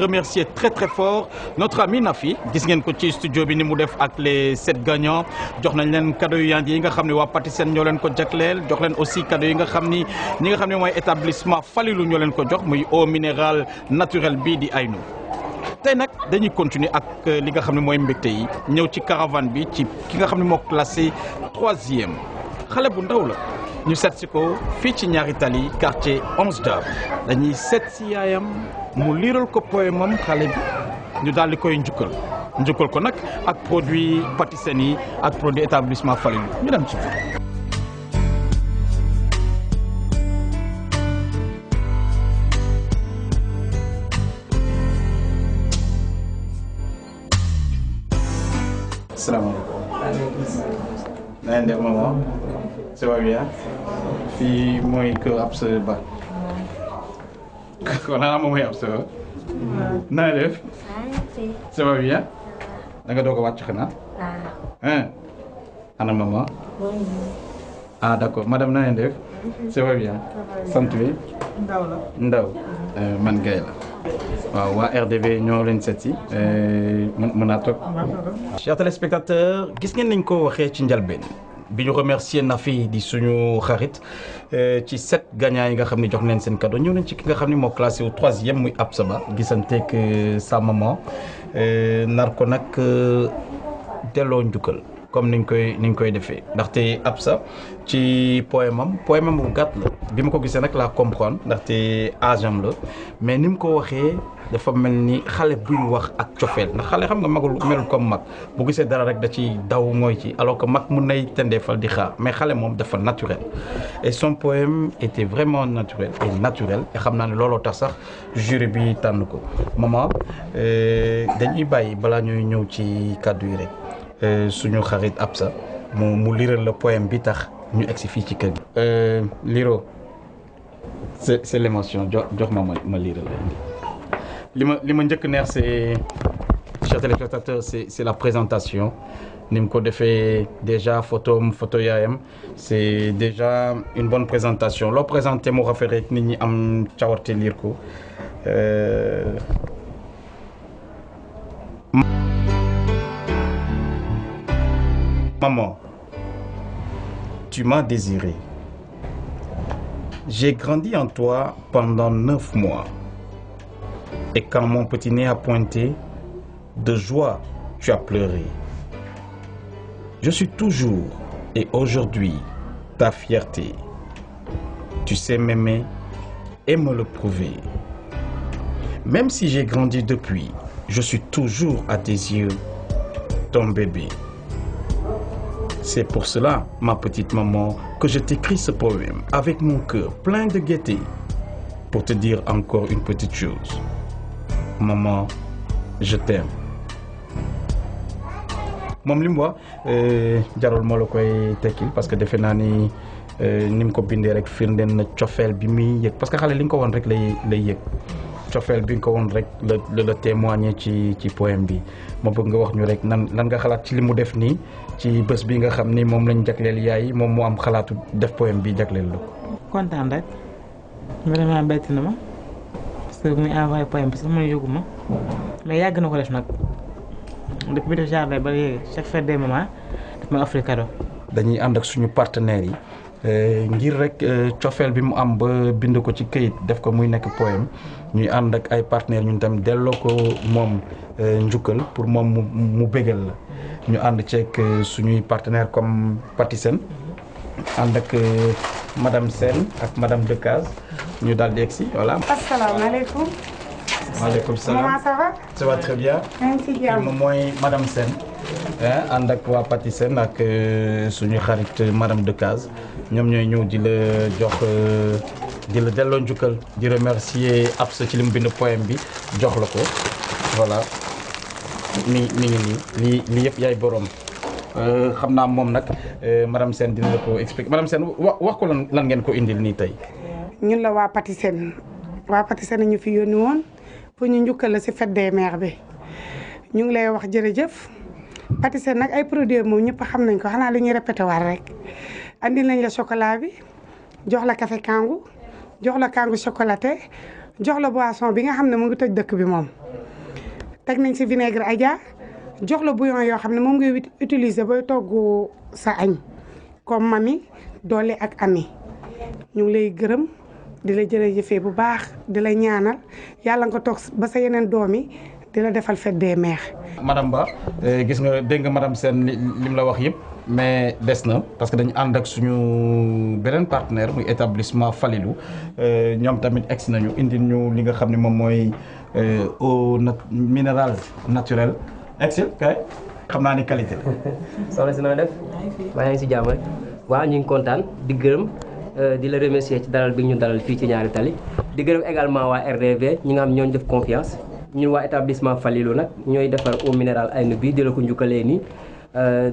remercier très très fort notre ami Nafi. Gis ngeen ko ci studio bi ni mu def ak les 7 gagnants jox nañ leen cadeau yi nga xamni wa Patisen ñoo leen ko jakleel jox leen aussi cadeau yi nga xamni ñi nga xamni moy établissement Falilou ñoo leen ko jox muy eau minérale naturelle bi di Aynu. Tay nak dañuy continuer ak li nga xamni moy mbégte yi ñëw ci caravane bi ci ki nga xamni mo classé 3e xalé bu ndaw la. ñu seet si ko fii ci ñaari tali quartier 11 Dab dañuy seet si yaayam mu liiral ko poemam xale bi ñu daal di koy njukkal ko nag ak produit Patisen yi ak produit établissement Falilou ñu dem ci biir. Asalaamaaleykum. na ngeen def maman. Ça va bien? Fii mooy kër Absa Ba. Kon ana moom mooy Absa Ba. Na nga def? Ça va bien? Da nga doog a wàcc xanaa? Ana maman? Ah d'accord, madame na ngeen def? Ça va bien? Sant bi? Ndaw la. Ndaw. Man Gaye la. waaw waa RDV ñoo leen seet si mën naa toog. Chers téléspectateurs, gis ngeen nañ ko waxee ci njëlbeen. bi ñu remercier Nafi di suñu xarit ci 7 gagnants yi nga xam ne jox nañ seen cadeau ñëw nañ ci ki nga xam ne moo classé au 3e muy Absa Ba gisanteeg sa maman nar ko nag delloo njukkal comme niñ koy defee ndaxte Absa ci poème bu gàtt la bi ma ko gisee nag laa comprendre ndaxte âge am la mais ni mu ko waxee dafa mel ni xale buy wax ak cofeel ndax xale xam nga magul melul comme mag bu gisee dara rek da ci daw mooy ci alors que mag mun nay tendeefal di xaar mais xale moom dafa naturel et son poème était vraiment naturel et xam naa ne looloo tax sax jury bi tànn ko maman dañuy bàyyi balaa ñuy ñëw ci kàddu yi rek suñu xarit Absa mu liral le poème bi tax ñu egsi fii ci kër gi. Liro c'est l'émotion jox ma liral li ma njëkk neex c'est chers téléspectateurs c'est la présentation ni mu ko defee déjà photo yaayam c'est déjà une bonne présentation loo présenté mu rafet rek nit ñi am cawarte lire ko Maman, tu m'as désiré. J'ai grandi en toi pendant 9 mois. Et quand mon petit nez a pointé, de joie, tu as pleuré. Je suis toujours et aujourd'hui ta fierté. Tu sais m'aimer et me le prouver. Même si j'ai grandi depuis, je suis toujours à tes yeux ton bébé. C'est pour cela, ma petite maman, que je t'écris ce poème avec mon cœur plein de gaieté pour te dire encore une petite chose. Maman, je t'aime. moom li mu wax jarul moo la koy tekkil parce que defe naa ni ni mu ko bindee rek firndeen na cofeel bi muy yëg parce que xale li nga ko woon rek lay yëg cofeel bi nga ko woon rek la témoigner ci poème bi ma bëgg nga wax ñu rek lan nga xalaat ci li mu def nii ci bés bi nga xam ni moom lañ jagleel yaay moom mu am xalaatu def poème bi jagleel la ko. kontaan rek vraiment bett na ma parce que muy envoyé poème parce que man yóbbu ma mais yàgg na ko def nag depuis bi def jardin ba léegi chaque fête des mamans daf ma offrir cadeau. dañuy ànd ak suñu partenaires yi ngir rek cofeel bi mu am ba bind ko ci këyit def ko muy nekk poème ñuy ànd ak ay partenaires ñun tam delloo ko moom njukkal pour moom mu bégal la ñu ànd ceeg suñuy partenaires comme Patisen ànd ak madame Sène ak madame Decazes ñu daal di egsi voilà. asalaamaaleykum. maaleykum salaam. Comment ça va? Ça va très bien. maa ngi ci jàmm. moom mooy madame Sène ànd ak waa Patisen ak suñu xarit madame Decazes ñoom ñooy ñëw di la jox di la delloo njukkal di remercier Absa ci li mu bind poème bi jox la ko voilà mi ngi nii lii yëpp yaay borom xam naa moom nag madame Sène dina la ko expliquer madame Sène wax ko lan ngeen ko indil nii tey. ñun la waa Patisen ñu fi yónni woon pour ñu njukkal la si fête des mères bi ñu ngi lay wax jërëjëf Patisen nag ay produits moom ñëpp xam nañ ko xanaa lu ñuy répété waat rek andi nañ la chocolat bi jox la café Kangoo jox la Kangoo chocolaté jox la boisson bi nga xam ne mu ngi tëj dëkk bi moom teg nañ si vinaigre Adja jox la bouillon yoo xam ne moom ngay utiliser booy togg sa añ comme mami doole ak ami ñu ngi lay gërëm di la jërëjëfee bu baax di la ñaanal yàlla nga toog ba sa yeneen doom yi di la defal fête des mères. madame Ba gis nga dégg nga madame Sène li mu la wax yëpp mais des na parce que dañu ànd ak suñu beneen partenaire muy établissement Falilou ñoom tamit egsi nañu indi ñu li nga xam ne moom mooy eau minérale naturelle egsi kay xam naa ni qualité la. soxna si na def maa ngi si jàmm rek waaw ñu ngi kontaan di gërëm di la remercier ci dalal bi ñu dalal fii ci ñaari tali di gërëm également waa RDV ñi nga xam ñooñu def confiance ñun waa établissement Falilou nag ñooy defar eau minérale Aynou bi di la ko njukkalee nii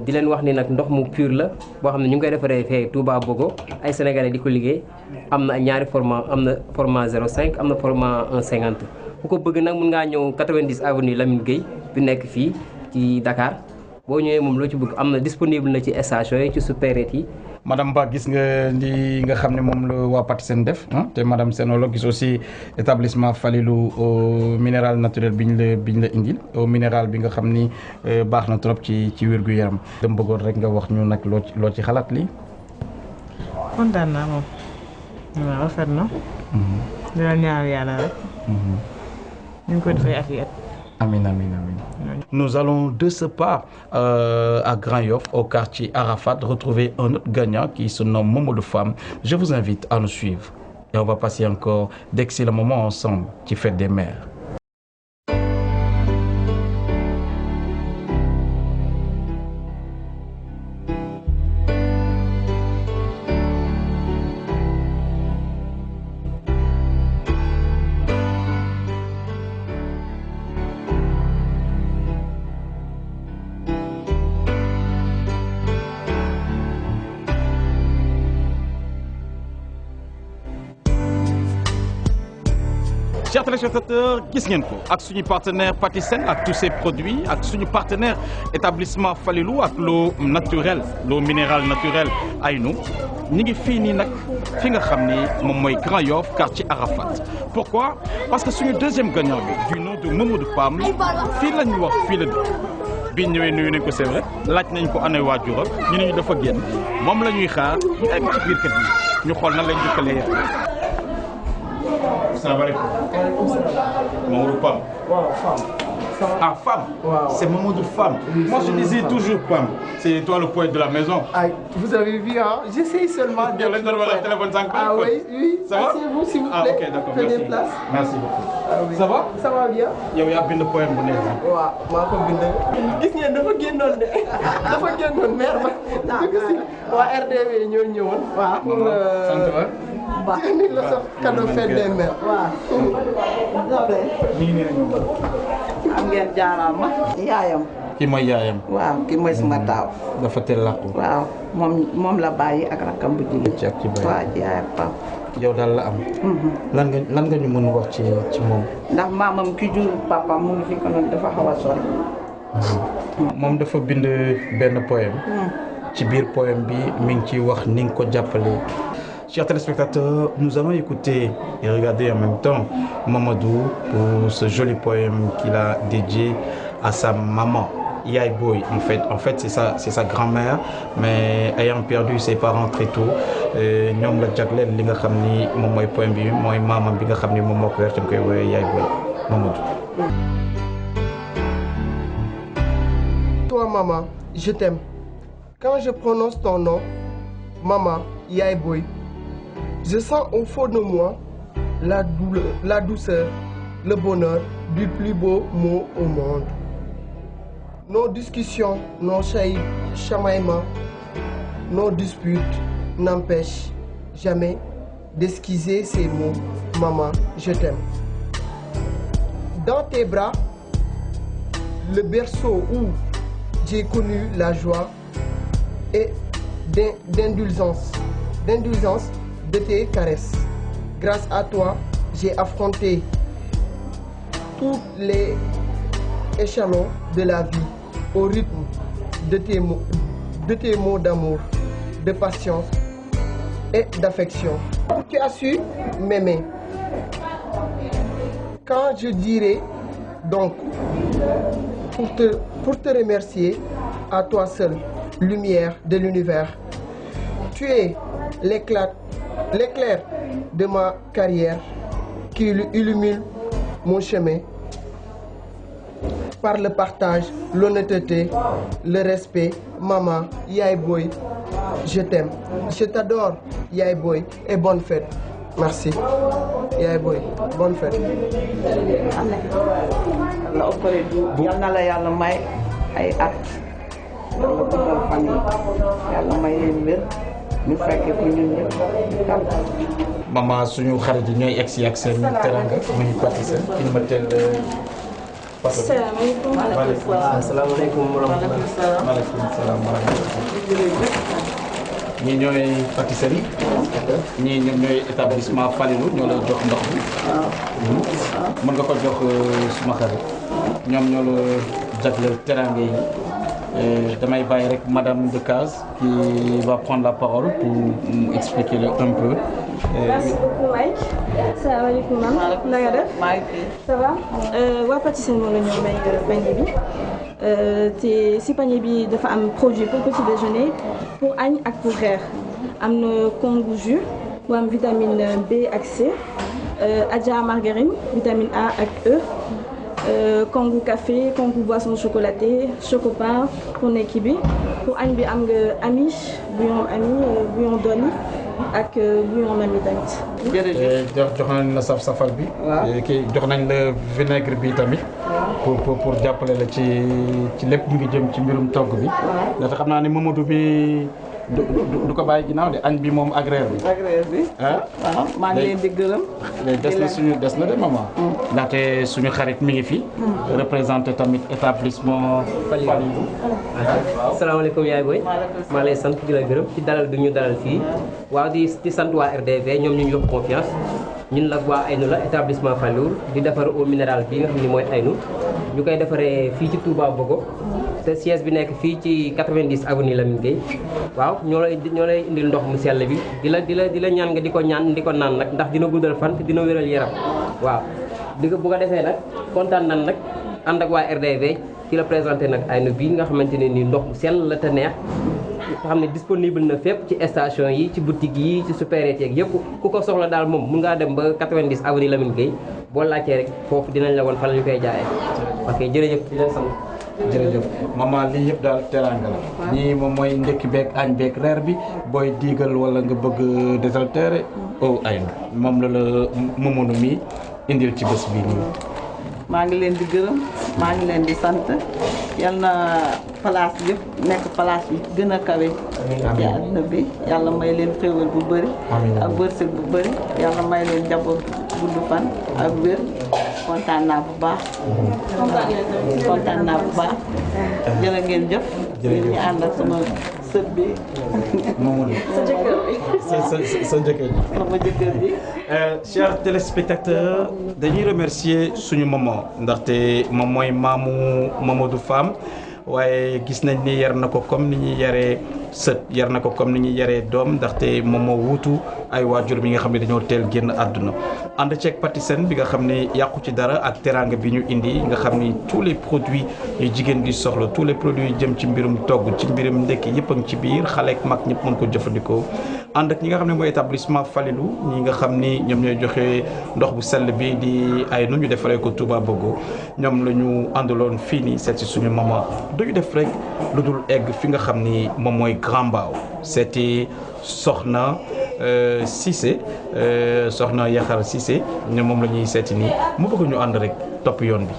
di leen wax ni nag ndox mu pur la boo xam ne ñu ngi koy defaree fee Touba Bogo ay sénégalais di ko liggéey am na ñaari format am na format 0,5 am na format 1,50 ku ko bëgg nag mun ngaa ñëw 90 avenue Lamine Gueye bi nekk fii ci Dakar boo ñëwee moom loo ci bëgg am na disponible na ci station yi ci supérette yi. madame Ba gis nga li nga xam ne moom la waa Patisen def te madame Sène la gis aussi établissement Falilou au minéral naturel bi ñu la indil au minéral bi nga xam ni baax na trop ci wér-gu-yaram. dama bëggoon rek nga wax ñu nag loo ci xalaat lii. kontaan naa moom. waaw rafet na. dina ñaan yàlla rek. ñu ngi koy defee at yi at. Amin, amin, amin. Nous allons de ce pas à Grand Yoff, au quartier Arafat, retrouver un autre gagnant qui se nomme Momo de Femme. Je vous invite à nous suivre et on va passer encore d'excellents moments ensemble qui fête des mères. Chers téléspectateurs, gis ngeen ko ak suñu partenaire Patisen ak tous ses produits ak suñu partenaire établissement Falilou ak l'eau naturelle l'eau minérale naturelle Aynou ñu ngi fii nii nag fi nga xam ni moom mooy Grand Yoff quartier Arafat. Pourquoi? Parce que suñu deuxième gagnant bi du nom de Momo de Femme fii la ñu wax fii la dëkk bi ñëwee nuyu nañ ko c'est vrai laaj nañ ko année waajuram ñu ne ñu dafa génn moom la ñuy xaar ñu egg ci biir kër gi ñu xool nan lañ jëkkalee yaay. Assalamualaikum. Mamadou Pam. Wow, femme. Ah, femme. Wow. C'est Mamadou Femme. Moi, je disais toujours Pam. C'est toi le poète de la maison. Ah, vous avez vu, hein? J'essaye seulement de... Ah oui, oui. Ça va? Asseyez-vous, s'il vous plaît. Ah, ok, d'accord. Prenez Merci. place. Merci beaucoup. Ah, oui. Ça va? Ça va bien. yow yaa bind poème bu neex. waaw maa ko bind. gis ngeen dafa génnoon de dafa génnoon maire ba. dëgg si waa RDV ñoo ñëwoon. waaw pour. sant wa. baax ni la sa cadeau fête des mères. waaw. ñu ngi nii rek ñu am ngeen jaaraama. yaayam. kii mooy yaayam. waaw kii mooy sama taaw. dafa teel làqu. waaw moom la bàyyi ak rakam bu jigéen. ci ak ci bàyyi. waaw yaay ak pap. yow daal la am. lan nga ñu mën wax ci moom. ndax maamam ki jur papa mu ngi fi konoon dafa xaw a sori. moom dafa bind benn poème. ci biir poème bi mi ngi ciy wax ni nga ko jàppale. Chers téléspectateurs, nous allons écouter et regarder en même temps Mamadou pour ce joli poème qu'il a dédié à sa maman. Yaay Boy, en fait c'est sa grand-mère, mais ayant perdu ses parents très tôt, ñoom la jagleel li nga xam ni moom mooy poème bi mooy maamam bi nga xam ni moom moo ko weer tam koy woowee Yaay Boy. Mamadou. Toi maman, je t'aime. Quand je prononce ton nom, maman, Yaay Boy, je sens au fond de moi la douleur, la douceur, le bonheur du plus beau mot au monde. Nos discussions, nos chamaillements, nos disputes n'empêchent jamais d'esquisser ces mots. Maman, je t'aime. Dans tes bras, le berceau où j'ai connu la joie et d'indulgence de tes caresses. Grâce à toi, j'ai affronté tous les échelons de la vie au rythme de tes mots d'amour, de patience et d'affection. Tu as su m'aimer. Quand je dirai donc pour te remercier, à toi seul, lumière de l'univers, tu es l'éclair de ma carrière qui illumine mon chemin par le partage, l'honnêteté, le respect. Maman, Yaay Boy, je t'aime. Je t'adore, Yaay Boy, et bonne fête. Merci. Yaay Boy, bonne fête. yal na la yàlla may ay at yàlla guddal fan yi yàlla may leen wér ñu fekke ko ñun ñëpp. Maman suñu xarit yi ñooy egsi ak seen teranga muy pâtisserie il ma teel. Assalamualaikum. Assalamualaikum warahmatullahi wabarakatuh. Waalaikumsalam. ñii ñooy pâtisserie. ñii ñoom ñooy établissement Falilou ñoo lay jox ndox bi. mën nga ko jox suma xarit. ñoom ñoo la jagleel teranga yi. damay bàyyi rek madame Decazes qui va prendre la parole pour expliquer un peu. Merci beaucoup Mike. Salaamaaleykum maam. na nga def. ça va. waa pâtisserie moo la ñëw may panier bi. te si panier bi dafa am produit pour petit déjeuner pour añ ak pour reer. am na Congo jus bu am vitamine B ak C. Adja margarine vitamine A ak E. Congo café, Congo boisson chocolatée, Chocopain pour nekki bi. pour añ bi am nga ami bouillon d'olive ak bouillon mami tamit. jox nañ la safal bi. kii jox nañ la vinaigre bi tamit. pour jàppale la ci lépp mu ngi jëm ci mbirum togg bi. ndaxte xam naa ne Mamadou bi du ko bàyyi ginnaaw de añ bi moom ak reer bi. ak reer bi. waaw maa ngi leen di gërëm. des na de maman. ndaxte suñu xarit mi ngi fi. représenté tamit établissement Falilou. Asalaamaaleykum Yaay Boy. maa lay sant di la gërëm ci dalal bi ñu dalal fii. waaw di sant waa RDV ñoom ñu jox confiance. ñun nag waa Aynu la établissement Falilou di defar eau minérale bi nga xam ni mooy Aynu. ñu koy defaree fii ci Touba Bogo. te siège bi nekk fii ci 90 avenue Lamine Gueye. waaw ñoo lay indil ndox mu sell bi di la ñaan nga di ko naan nag ndax dina guddal fan te dina wéral yaram. waaw bu ko defee nag kontaan nan nag ànd ak waa RDV ci la présenté nag Aynu bii nga xamante ne nii ndox mu sell la te neex. nga xam ne disponible na fépp ci station yi ci boutique yi ci supérette yeeg yëpp ku ko soxla daal moom mun ngaa dem ba 90 avenue Lamine Gueye boo laajtee rek foofu dinañ la woon fan la ñu koy jaayee. ok jërëjëf di leen sant. jërëjëf maman lii yëpp daal teraanga la. ñii moom mooy ndekki beeg añ beeg reer bi booy diigal wala nga bëgg désaltéré au Aynu moom la Mamadou mi indil ci bés bii nii. maa ngi leen di gërëm maa ngi leen di sant yal na place yëpp nekk place yi gën a kawe ci àdduna bi yàlla may leen xéwal bu bëri ak wërsëg bu bëri yàlla may leen njaboot gudd fan ak wér kontaan naa bu baax. kontaan naa bu baax. jërë ngeen jëf. jërëjëf ñu ànd ak sama sët bi. sa jëkkër bi. sa jëkkër bi. sama jëkkër bi. Chers téléspectateurs dañuy remercier suñu maman ndaxte moom mooy maamu Mamadou Fam waaye gis nañ ni yar na ko comme ni ñuy yaree sët yar na ko comme ni ñuy yaree doom ndaxte moom moo wuutu ay waajur bi nga xam ne dañoo teel génn àdduna ànd ceeg Patisen bi nga xam ne yàqu ci dara ak teraanga bi ñu indi nga xam ni tous les produits yu jigéen di soxla tous les produits yu jëm ci mbirum togg ci mbirum ndekki yëpp a ngi ci biir xale ak mag ñëpp mën ko jëfandikoo ànd ak ñi nga xam ne mooy établissement Falilou ñi nga xam ni ñoom ñooy joxe ndox bu sell bi di ay nu ñu defaree ko Touba Bogo ñoom la ñu àndaloon fii nii seet si suñu maman duñu def rek lu dul egg fi nga xam ni moom mooy Grand Mbao seeti soxna Cissé soxna Yaxar Cissé ñoom moom la ñuy seeti nii mu bëgg ñu ànd rek topp yoon bi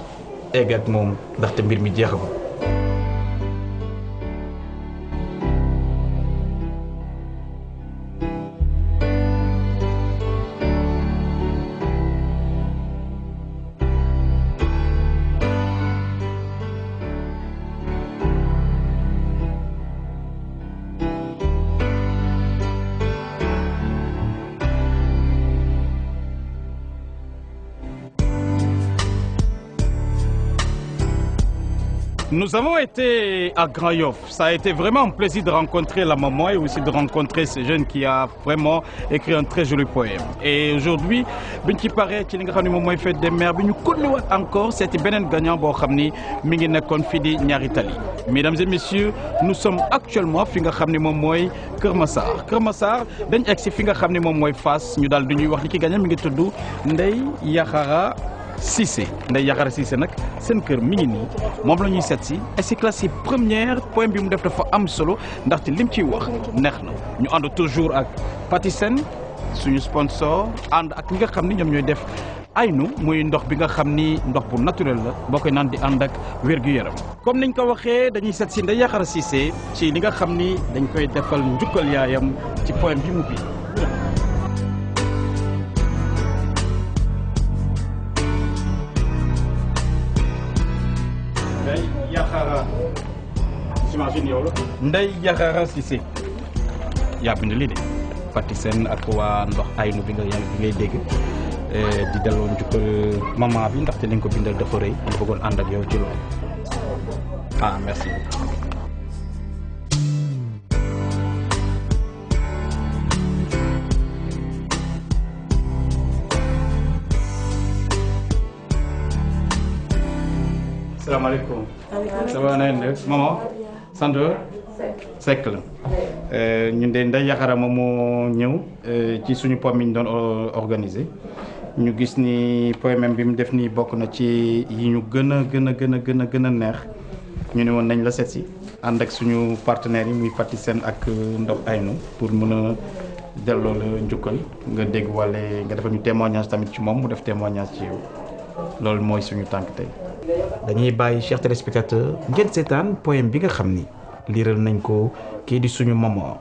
egg ak moom ndaxte mbir mi jeexagul. Nous avons été à Grand Yoff. Ça a été vraiment un plaisir de rencontrer la maman et aussi de rencontrer ce jeune qui a vraiment écrit un très joli poème. Et aujourd'hui, biñ ci paree ci li nga xam ne moom mooy fête des mères bi ñu continuer encore seeti beneen gagnant boo xam ni mi ngi nekkoon fii di Ñaari Tali. Mesdames et messieurs, nous sommes actuellement fi nga xam ne moom mooy Kër Massar. Kër Massar dañ egg si fi nga xam ne moom mooy Fass ñu daal di ñuy wax ni ki gagnant mi ngi tudd Ndeye Yaxara Cissé. Ndeye Yaxara Cissé nag seen kër mi ngi nii moom la ñuy seet si et c'est classé première poème bi mu def dafa am solo ndaxte lim ciy wax neex na ñu ànd toujours ak Patisen suñu sponsor ànd ak ñi nga xam ni ñoom ñooy def aynu muy ndox bi nga xam ni ndox bu naturel la boo koy naan di ànd ak wér-gu-yaram comme niñ ko waxee dañuy seet si Ndeye Yaxara Cissé ci li nga xam ni dañ koy defal njukkal yaayam ci poème bi mu bi Ndeye Yaxara Cissé yaa bind lii de Patisen ak waa ndox aynu bi ngay dégg di delloo njukkal maman bi ndaxte li nga ko bindal dafa rëy ñu bëggoon ànd ak yow ci loolu ah merci. salaamaaleykum. ça va na ngeen def maman sant Seck la ñun de Ndeye Yaxara moom moo ñëw ci suñu poème yi ñu doon organisé ñu gis ni poème bi mu def nii bokk na ci yi ñu gën a neex ñu ne woon nañ la seet si ànd ak suñu partenaires yi muy Patisen ak ndox aynu pour mën a delloo la njukkal nga dégg wala nga defal ñu témoignage tamit ci moom mu def témoignage ci yow loolu mooy suñu tànk tey. dañuy bàyyi chers téléspectateurs ngeen seetaan poème bi nga xam ni liiral nañ ko kii di suñu maman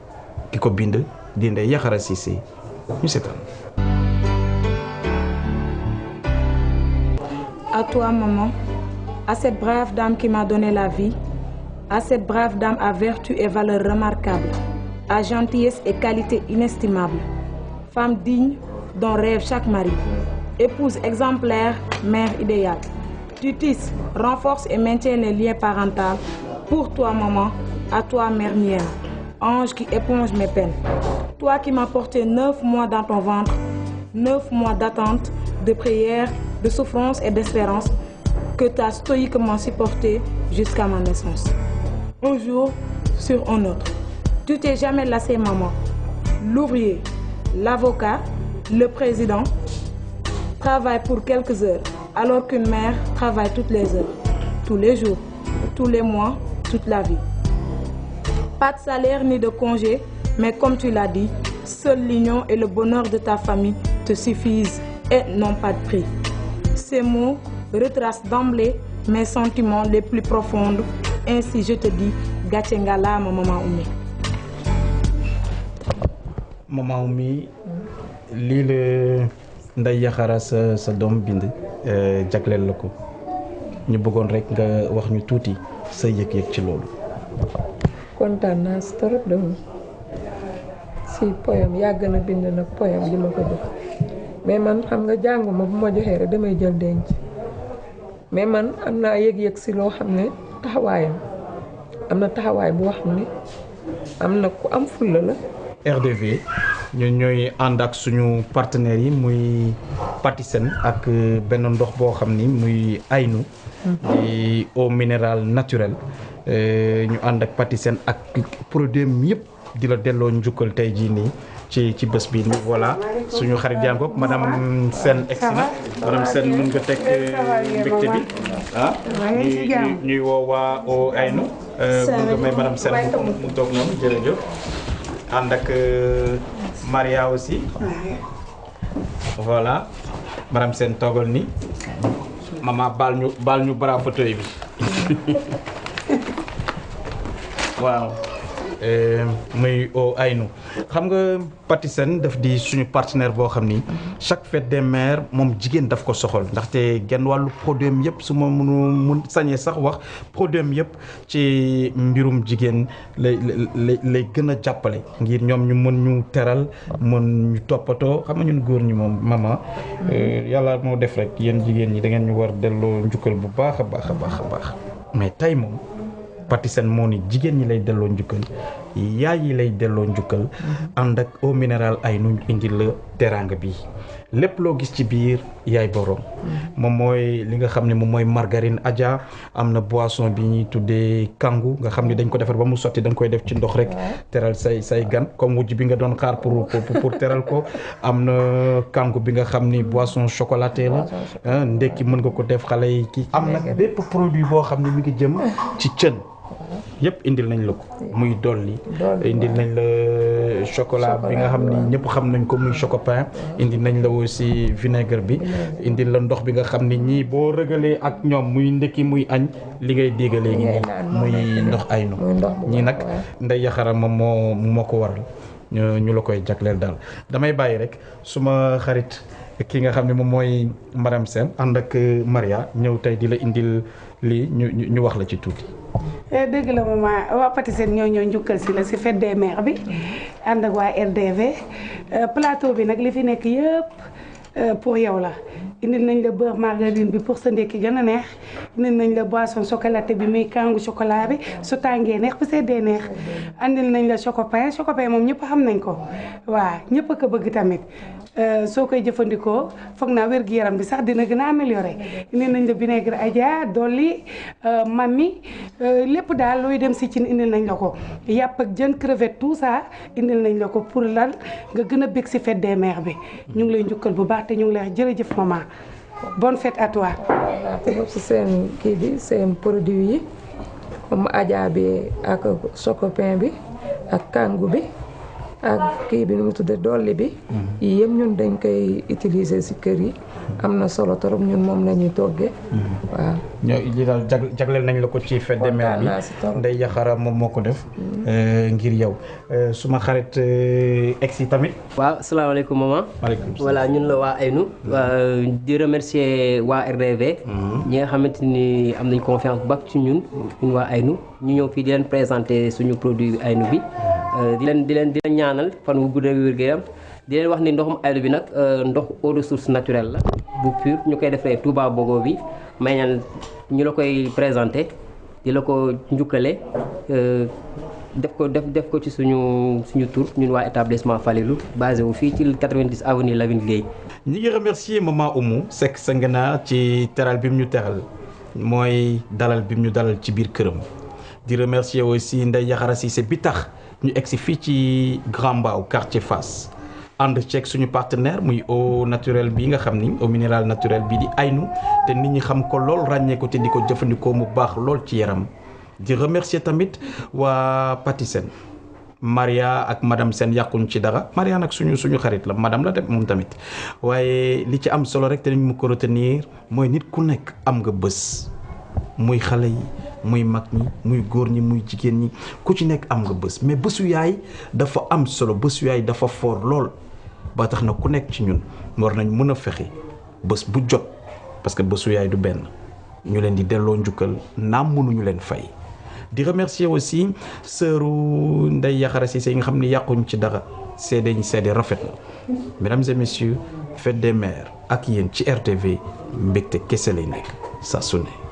ki ko bind di Ndeye Yaxara Cissé ñu seetaan. À toi maman, à cette brave dame qui m'a donné la vie, à cette brave dame à vertu et valeur remarquables, à gentillesse et qualité inestimables, femme digne dont rêve chaque mari, épouse exemplaire, mère idéale. Tu tisses, renforces et maintiens les liens parentaux. Pour toi, maman, à toi, mère mienne, ange qui éponge mes peines. Toi qui m'as porté 9 mois dans ton ventre, 9 mois d'attente, de prière, de souffrance et d'espérance, que tu as stoïquement supporté jusqu'à ma naissance. Un jour sur un autre, tu t'es jamais lassé, maman. L'ouvrier, l'avocat, le président travaillent pour quelques heures, alors qu'une mère travaille toutes les heures, tous les jours, tous les mois, toute la vie. Pas de salaire ni de congé, mais comme tu l'as dit, seul l'union et le bonheur de ta famille te suffisent et n'ont pas de prix. Ces mots retracent d'emblée mes sentiments les plus profonds. Ainsi je te dis, gàcce ngalaama maman Oumy. Maman Oumy, lii la Ndeye Yaxara sa doom bind jagleel la ko ñu bëggoon rek nga wax ñu tuuti sa yëg-yëg ci loolu. kontaan naa si trop de si poème yàgg na bind nag poème di ma ko jox mais man xam nga jànguma bu ma joxee rek damay jël denc mais man am naa yëg-yëg si loo xam ne taxawaayam am na taxawaay boo xam ne am na ku am fulla la. RDV ñun ñooy ànd ak suñu partenaires yi muy Patisen ak benn ndox boo xam ni muy Aynu di eau minérale naturelle ñu ànd ak Patisen ak produit mi yëpp di la delloo njukkal tey jii nii ci bés bi nii voilà suñu xarit jàngo madame Sène egsi na madame Sène mën nga teg mbégte bi ñuy woo waa eau Aynu mën nga may madame Sène mu toog noonu jërëjëf ànd ak Maria aussi voilà madame Sène toogal ni maman baal ñu bara fauteuil bi waaw muy au Aynu xam nga Patisen daf di suñu partenaire boo xam ni chaque fête des mères moom jigéen daf ko soxal ndaxte genn wàllu produit am yëpp su ma mun sañee sax wax produit am yëpp ci mbirum jigéen lay gën a jàppale ngir ñoom ñu mën ñu teral mën ñu toppatoo xam nga ñun góor ñi moom maman yàlla moo def rek yéen jigéen ñi da ngeen ñu war delloo njukkal bu baax a baax a baax a baax mais tey moom Patisen moo ni jigéen ñi lay delloo njukkal yaay yi lay delloo njukkal ànd ak eau minérale Aynu indi la teraanga bi lépp loo gis ci biir yaay borom moom mooy li nga xam ne moom mooy margarine Adja am na boisson bi ñuy tuddee kangu nga xam ne dañ ko defar ba mu sotti da nga koy def ci ndox rek teral say gan comme wujj bi nga doon xaar pour teral ko am na kangu bi nga xam ni boisson chocolaté la ndekki mën nga ko def xale yi kii am na bépp produit boo xam ne mi ngi jëm ci cën yëpp indil nañ la ko muy dolli indil nañ la chocolat bi nga xam ni ñëpp xam nañ ko muy chocopin indil nañ la aussi vinaigre bi indil la ndox bi nga xam ni ñii boo rëgalee ak ñoom muy ndekki muy añ li ngay dégg léegi muy ndox Aynu ñii nag Ndeye Yaxara moom moo ko waral ñu la koy jagleel daal damay bàyyi rek suma xarit ki nga xam ne moom mooy madame Sène ànd ak Maria ñëw tey di la indil lii ñu wax la ci tuuti. dëgg la maman waa Patisen ñoo njukkal si la si fête des mères bi ànd ak waa RDV plateau bi nag li fi nekk yëpp pour yow la indil nañ la beurre margarine bi pour sa ndekki gën a neex indil nañ la boisson chocolatée bi muy kangu chocolat bi su tàngee neex bu seddee neex andil nañ la chocopin moom ñëpp xam nañ ko waaw ñëpp a ko bëgg tamit soo koy jëfandikoo foog naa wér-gu-yaram bi sax dina gën a amélioré indil nañ la vinaigre Adja dolli mami lépp daal looy dem si cin indil nañ la ko yàpp ak jën crevette tout ça indil nañ la ko pour lan nga gën a bég si fête des mères bi ñu ngi lay njukkal bu baax te ñu ngi lay wax jërëjëf maman bonne fête à toi. te bopp si seen kii bi seen produit yi comme Adja bi ak chocopin bi ak kangu bi ak kii bi nu mu tuddee dolli bi yii yëpp ñun dañ koy utiliser si kër yi am na solo trop ñun moom la ñuy toggee waaw. ñoo li daal jagleel nañ la ko ci fête des mères bi Ndeye Yaxara moom moo ko def ngir yow suma xarit egsi tamit. waaw asalaamaaleykum maman. maaleykum salaam. voilà ñun la waa Aynu di remercier waa RDV. ñi nga xamante ni am nañ confiance bu baax ci ñun waa Aynu ñu ñëw fii di leen présenter suñu produit Aynu bi. di leen ñaanal fan wu gudd ak wér-gu-yaram di leen wax ni ndoxum Aynu bi nag ndox eau de source naturelle la bu pur ñu koy defee Touba Bogo bi may ñaan ñu la koy présenté di la ko njukkale def ko ci suñu tur ñun waa établissement Falilou basé wu fii ci 90 avenue Lamine Gueye. ñi ngi remercier maman Oumou Seck Sangana ci teral bi mu ñu teral mooy dalal bi mu ñu dalal ci biir këram di remercier aussi Ndeye Yaxara Cissé bi tax ñu egsi fii ci Grand Mbao quartier Fass ànd ceeg suñu partenaire muy eau naturelle bi nga xam ni eau minérale naturelle bi di Aynu te nit ñi xam ko lool ràññee ko te di ko jëfandikoo mu baax lool ci yaram di remercier tamit waa Patisen Maria ak madame Sène yàquñ ci dara Maria nag suñu xarit la madame la dem moom tamit waaye li ci am solo rek te nañ mu ko retenir mooy nit ku nekk am nga bés muy xale yi muy mag ñi muy góor ñi muy jigéen ñi ku ci nekk am nga bés mais bésu yaay dafa am solo bésu yaay dafa foor lool ba tax na ku nekk ci ñun war nañ mën a fexe bés bu jot parce que bésu yaay du benn ñu leen di delloo njukkal naam mënuñu leen fay. di remercier aussi sœuru Ndeye Yaxara Cissé yi nga xam ne yàquñ ci dara seede ñu seede rafet na mesdames et messieurs fête des mères ak yéen ci RTV mbégte kese lay nekk saa su ne